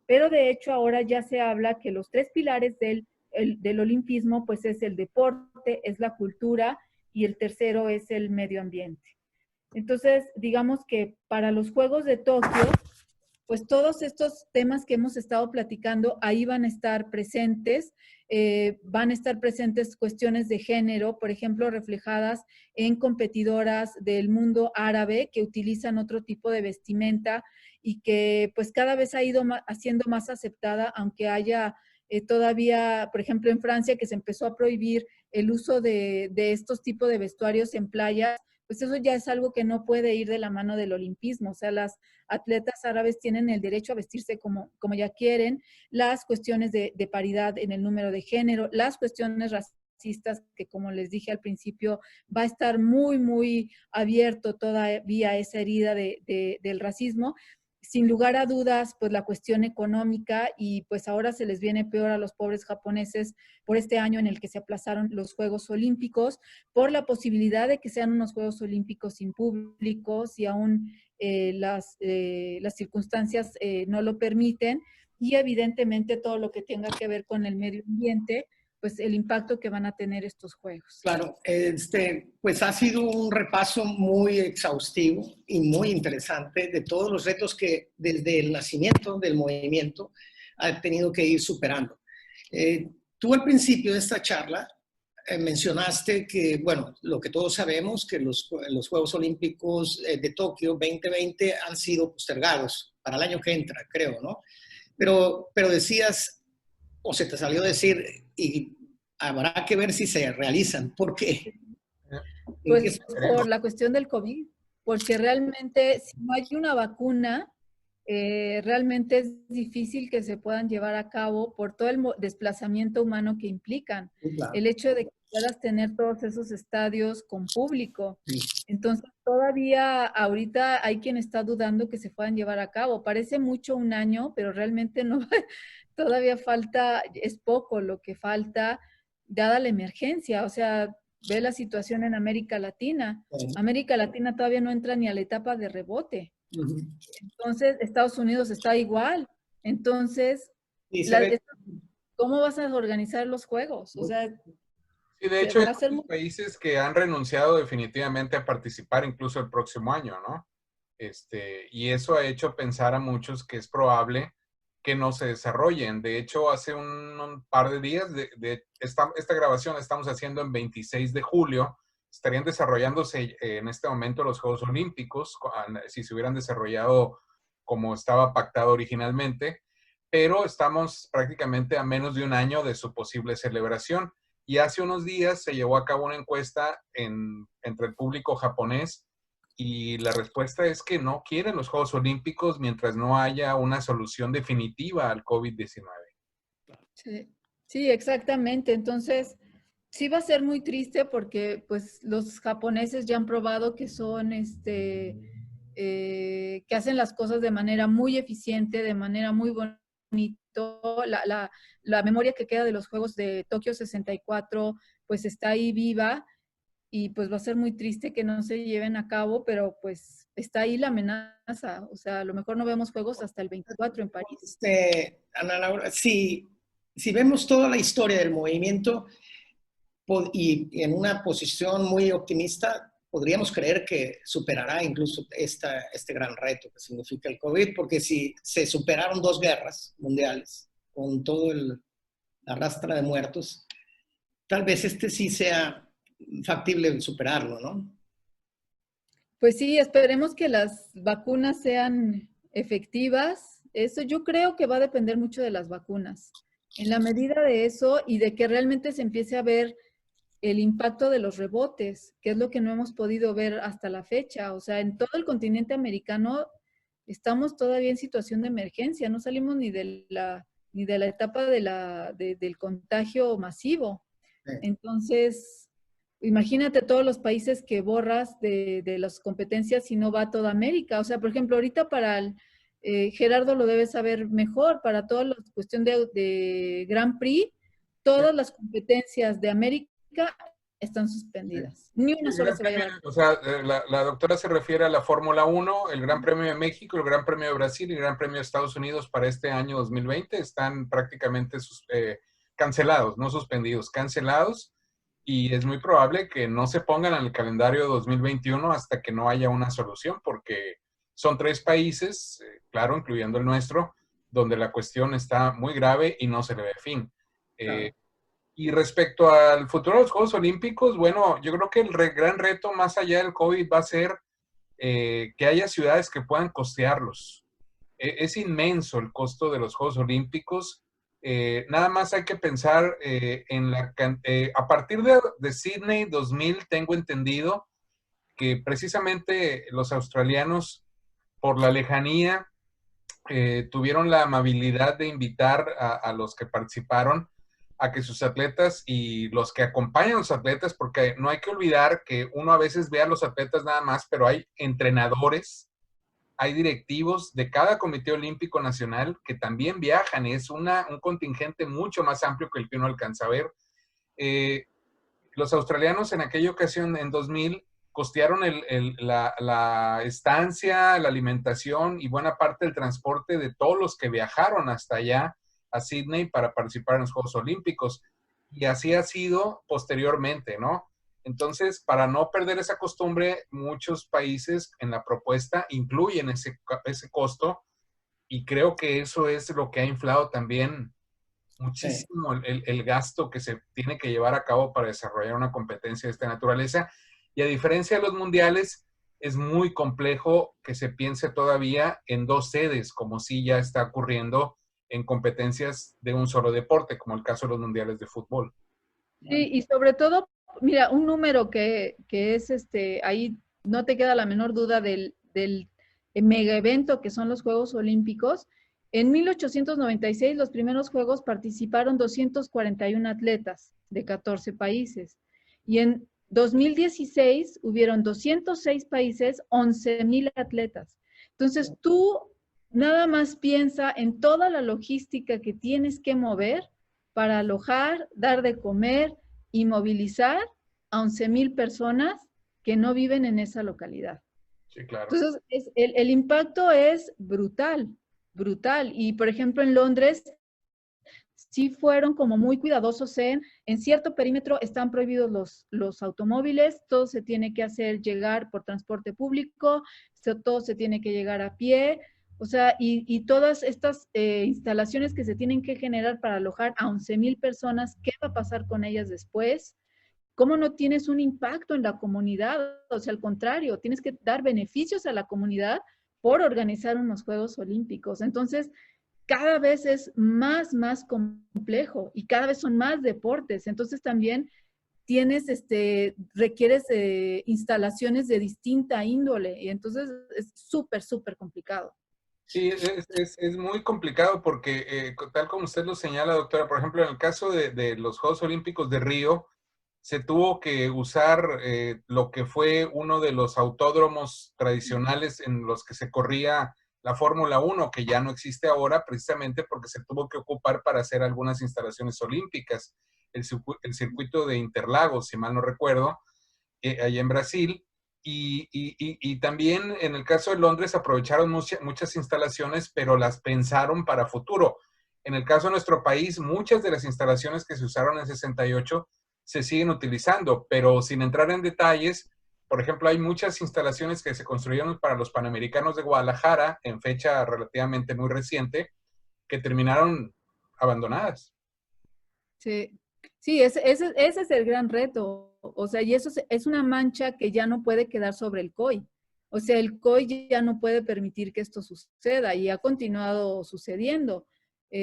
[SPEAKER 3] pero de hecho ahora ya se habla que los tres pilares del olimpismo pues es el deporte, es la cultura y el tercero es el medio ambiente. Entonces, digamos que para los Juegos de Tokio, pues todos estos temas que hemos estado platicando ahí van a estar presentes. Van a estar presentes cuestiones de género, por ejemplo, reflejadas en competidoras del mundo árabe que utilizan otro tipo de vestimenta y que pues cada vez ha ido siendo más aceptada, aunque haya todavía, por ejemplo, en Francia, que se empezó a prohibir el uso de estos tipos de vestuarios en playas, pues eso ya es algo que no puede ir de la mano del olimpismo. O sea, las atletas árabes tienen el derecho a vestirse como ya quieren, las cuestiones de paridad en el número de género, las cuestiones raciales racistas, que como les dije al principio, va a estar muy, muy abierto todavía esa herida del racismo. Sin lugar a dudas, pues la cuestión económica, y pues ahora se les viene peor a los pobres japoneses por este año en el que se aplazaron los Juegos Olímpicos, por la posibilidad de que sean unos Juegos Olímpicos sin público, si aún las circunstancias no lo permiten, y evidentemente todo lo que tenga que ver con el medio ambiente, pues el impacto que van a tener estos juegos.
[SPEAKER 2] Claro, pues ha sido un repaso muy exhaustivo y muy interesante de todos los retos que desde el nacimiento del movimiento ha tenido que ir superando. Tú al principio de esta charla mencionaste que, bueno, lo que todos sabemos, que los Juegos Olímpicos de Tokio 2020 han sido postergados para el año que entra, creo, ¿no? Pero decías, o se te salió decir, y habrá que ver si se realizan. ¿Por qué?
[SPEAKER 3] Pues por la cuestión del COVID, porque realmente si no hay una vacuna, realmente es difícil que se puedan llevar a cabo por todo el desplazamiento humano que implican.
[SPEAKER 2] Sí, claro.
[SPEAKER 3] El hecho de que puedas tener todos esos estadios con público.
[SPEAKER 2] Sí.
[SPEAKER 3] Entonces, todavía ahorita hay quien está dudando que se puedan llevar a cabo. Parece mucho un año, pero realmente no, todavía falta, es poco lo que falta, dada la emergencia. O sea, ve la situación en América Latina.
[SPEAKER 2] Sí.
[SPEAKER 3] América Latina todavía no entra ni a la etapa de rebote.
[SPEAKER 2] Uh-huh.
[SPEAKER 3] Entonces, Estados Unidos está igual. Entonces, ¿cómo vas a organizar los juegos? O sea,
[SPEAKER 1] sí, de hecho, hay muchos países que han renunciado definitivamente a participar incluso el próximo año, ¿no? Y eso ha hecho pensar a muchos que es probable que no se desarrollen. De hecho, hace un par de días, esta grabación la estamos haciendo en 26 de julio, estarían desarrollándose en este momento los Juegos Olímpicos, si se hubieran desarrollado como estaba pactado originalmente, pero estamos prácticamente a menos de un año de su posible celebración. Y hace unos días se llevó a cabo una encuesta entre el público japonés y la respuesta es que no quieren los Juegos Olímpicos mientras no haya una solución definitiva al COVID-19.
[SPEAKER 3] Sí, exactamente. Entonces, sí va a ser muy triste porque pues los japoneses ya han probado que son, que hacen las cosas de manera muy eficiente, de manera muy bonita. La memoria que queda de los Juegos de Tokio 64 pues está ahí viva y pues va a ser muy triste que no se lleven a cabo, pero pues está ahí la amenaza. O sea, a lo mejor no vemos Juegos hasta el 24 en París.
[SPEAKER 2] Ana Laura, si vemos toda la historia del movimiento y en una posición muy optimista, podríamos creer que superará incluso este gran reto que significa el COVID, porque si se superaron 2 guerras mundiales con todo la rastra de muertos, tal vez sí sea factible superarlo, ¿no?
[SPEAKER 3] Pues sí, esperemos que las vacunas sean efectivas. Eso yo creo que va a depender mucho de las vacunas. En la medida de eso y de que realmente se empiece a ver el impacto de los rebotes, que es lo que no hemos podido ver hasta la fecha. O sea, en todo el continente americano estamos todavía en situación de emergencia, no salimos ni de la etapa del contagio masivo. Entonces, imagínate todos los países que borras de las competencias si no va a toda América. O sea, por ejemplo, ahorita para Gerardo lo debe saber mejor, para toda la cuestión de Grand Prix, todas las competencias de América están suspendidas. Ni una sola se va a llevar.
[SPEAKER 1] O sea, la doctora se refiere a la Fórmula 1, el Gran Premio de México, el Gran Premio de Brasil y el Gran Premio de Estados Unidos para este año 2020 están prácticamente cancelados, no suspendidos, cancelados, y es muy probable que no se pongan en el calendario 2021 hasta que no haya una solución, porque son 3 países, claro, incluyendo el nuestro, donde la cuestión está muy grave y no se le ve fin. Claro. Y respecto al futuro de los Juegos Olímpicos, bueno, yo creo que el gran reto más allá del COVID va a ser que haya ciudades que puedan costearlos. Es inmenso el costo de los Juegos Olímpicos. Nada más hay que pensar a partir de Sydney 2000, tengo entendido que precisamente los australianos, por la lejanía, tuvieron la amabilidad de invitar a los que participaron a que sus atletas y los que acompañan a los atletas, porque no hay que olvidar que uno a veces ve a los atletas nada más, pero hay entrenadores, hay directivos de cada Comité Olímpico Nacional que también viajan, y es un contingente mucho más amplio que el que uno alcanza a ver. Los australianos en aquella ocasión, en 2000, costearon la estancia, la alimentación y buena parte del transporte de todos los que viajaron hasta allá a Sydney para participar en los Juegos Olímpicos. Y así ha sido posteriormente, ¿no? Entonces, para no perder esa costumbre, muchos países en la propuesta incluyen ese costo, y creo que eso es lo que ha inflado también muchísimo el gasto que se tiene que llevar a cabo para desarrollar una competencia de esta naturaleza. Y a diferencia de los mundiales, es muy complejo que se piense todavía en 2 sedes, como sí ya está ocurriendo en competencias de un solo deporte, como el caso de los mundiales de fútbol.
[SPEAKER 3] Sí, y sobre todo, mira, un número que es ahí no te queda la menor duda del mega evento que son los Juegos Olímpicos. En 1896, los primeros Juegos participaron 241 atletas de 14 países. Y en 2016 hubieron 206 países, 11,000 atletas. Entonces tú nada más piensa en toda la logística que tienes que mover para alojar, dar de comer y movilizar a 11,000 personas que no viven en esa localidad.
[SPEAKER 1] Sí, claro.
[SPEAKER 3] Entonces, el impacto es brutal, brutal. Y, por ejemplo, en Londres, sí fueron como muy cuidadosos en cierto perímetro están prohibidos los automóviles, todo se tiene que hacer llegar por transporte público, todo se tiene que llegar a pie, o sea, y todas estas instalaciones que se tienen que generar para alojar a 11,000 personas, ¿qué va a pasar con ellas después? ¿Cómo no tienes un impacto en la comunidad? O sea, al contrario, tienes que dar beneficios a la comunidad por organizar unos Juegos Olímpicos. Entonces, cada vez es más complejo y cada vez son más deportes. Entonces, también requieres instalaciones de distinta índole y entonces es súper complicado.
[SPEAKER 1] Sí, es muy complicado porque, tal como usted lo señala, doctora, por ejemplo, en el caso de los Juegos Olímpicos de Río, se tuvo que usar lo que fue uno de los autódromos tradicionales en los que se corría la Fórmula 1, que ya no existe ahora, precisamente porque se tuvo que ocupar para hacer algunas instalaciones olímpicas. El circuito de Interlagos, si mal no recuerdo, allá en Brasil. Y también en el caso de Londres aprovecharon muchas instalaciones, pero las pensaron para futuro. En el caso de nuestro país, muchas de las instalaciones que se usaron en 68 se siguen utilizando, pero sin entrar en detalles. Por ejemplo, hay muchas instalaciones que se construyeron para los Panamericanos de Guadalajara en fecha relativamente muy reciente, que terminaron abandonadas.
[SPEAKER 3] Sí, sí, ese es el gran reto. O sea, y eso es una mancha que ya no puede quedar sobre el COI. O sea, el COI ya no puede permitir que esto suceda y ha continuado sucediendo.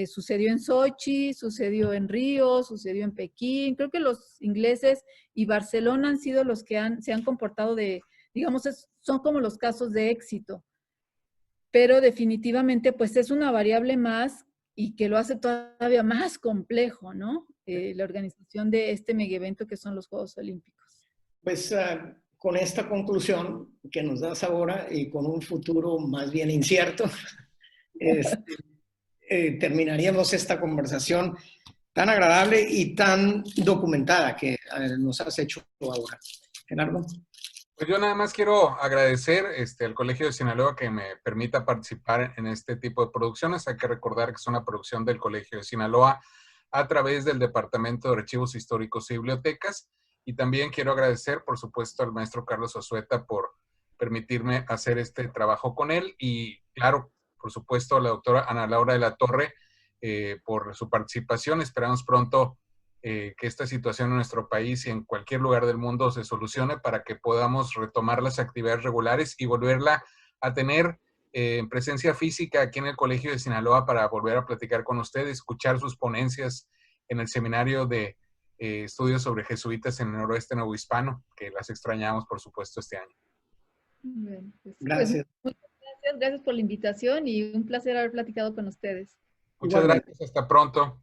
[SPEAKER 3] Sucedió en Sochi, sucedió en Río, sucedió en Pekín. Creo que los ingleses y Barcelona han sido los que se han comportado digamos, son como los casos de éxito. Pero definitivamente, pues es una variable más y que lo hace todavía más complejo, ¿no? La organización de este mega evento que son los Juegos Olímpicos.
[SPEAKER 2] Pues con esta conclusión que nos das ahora y con un futuro más bien incierto, terminaríamos esta conversación tan agradable y tan documentada que nos has hecho ahora. Gerardo.
[SPEAKER 1] Pues yo nada más quiero agradecer al Colegio de Sinaloa que me permita participar en este tipo de producciones. Hay que recordar que es una producción del Colegio de Sinaloa a través del Departamento de Archivos Históricos y Bibliotecas. Y también quiero agradecer, por supuesto, al maestro Carlos Ozueta por permitirme hacer este trabajo con él. Y claro, por supuesto, a la doctora Ana Laura de la Torre por su participación. Esperamos pronto que esta situación en nuestro país y en cualquier lugar del mundo se solucione para que podamos retomar las actividades regulares y volverla a tener en presencia física aquí en el Colegio de Sinaloa para volver a platicar con ustedes, escuchar sus ponencias en el seminario de estudios sobre jesuitas en el noroeste novohispano, que las extrañamos, por supuesto, este año.
[SPEAKER 3] Bueno, pues,
[SPEAKER 2] Gracias.
[SPEAKER 3] Pues, muchas gracias por la invitación y un placer haber platicado con ustedes.
[SPEAKER 1] Muchas gracias, hasta pronto.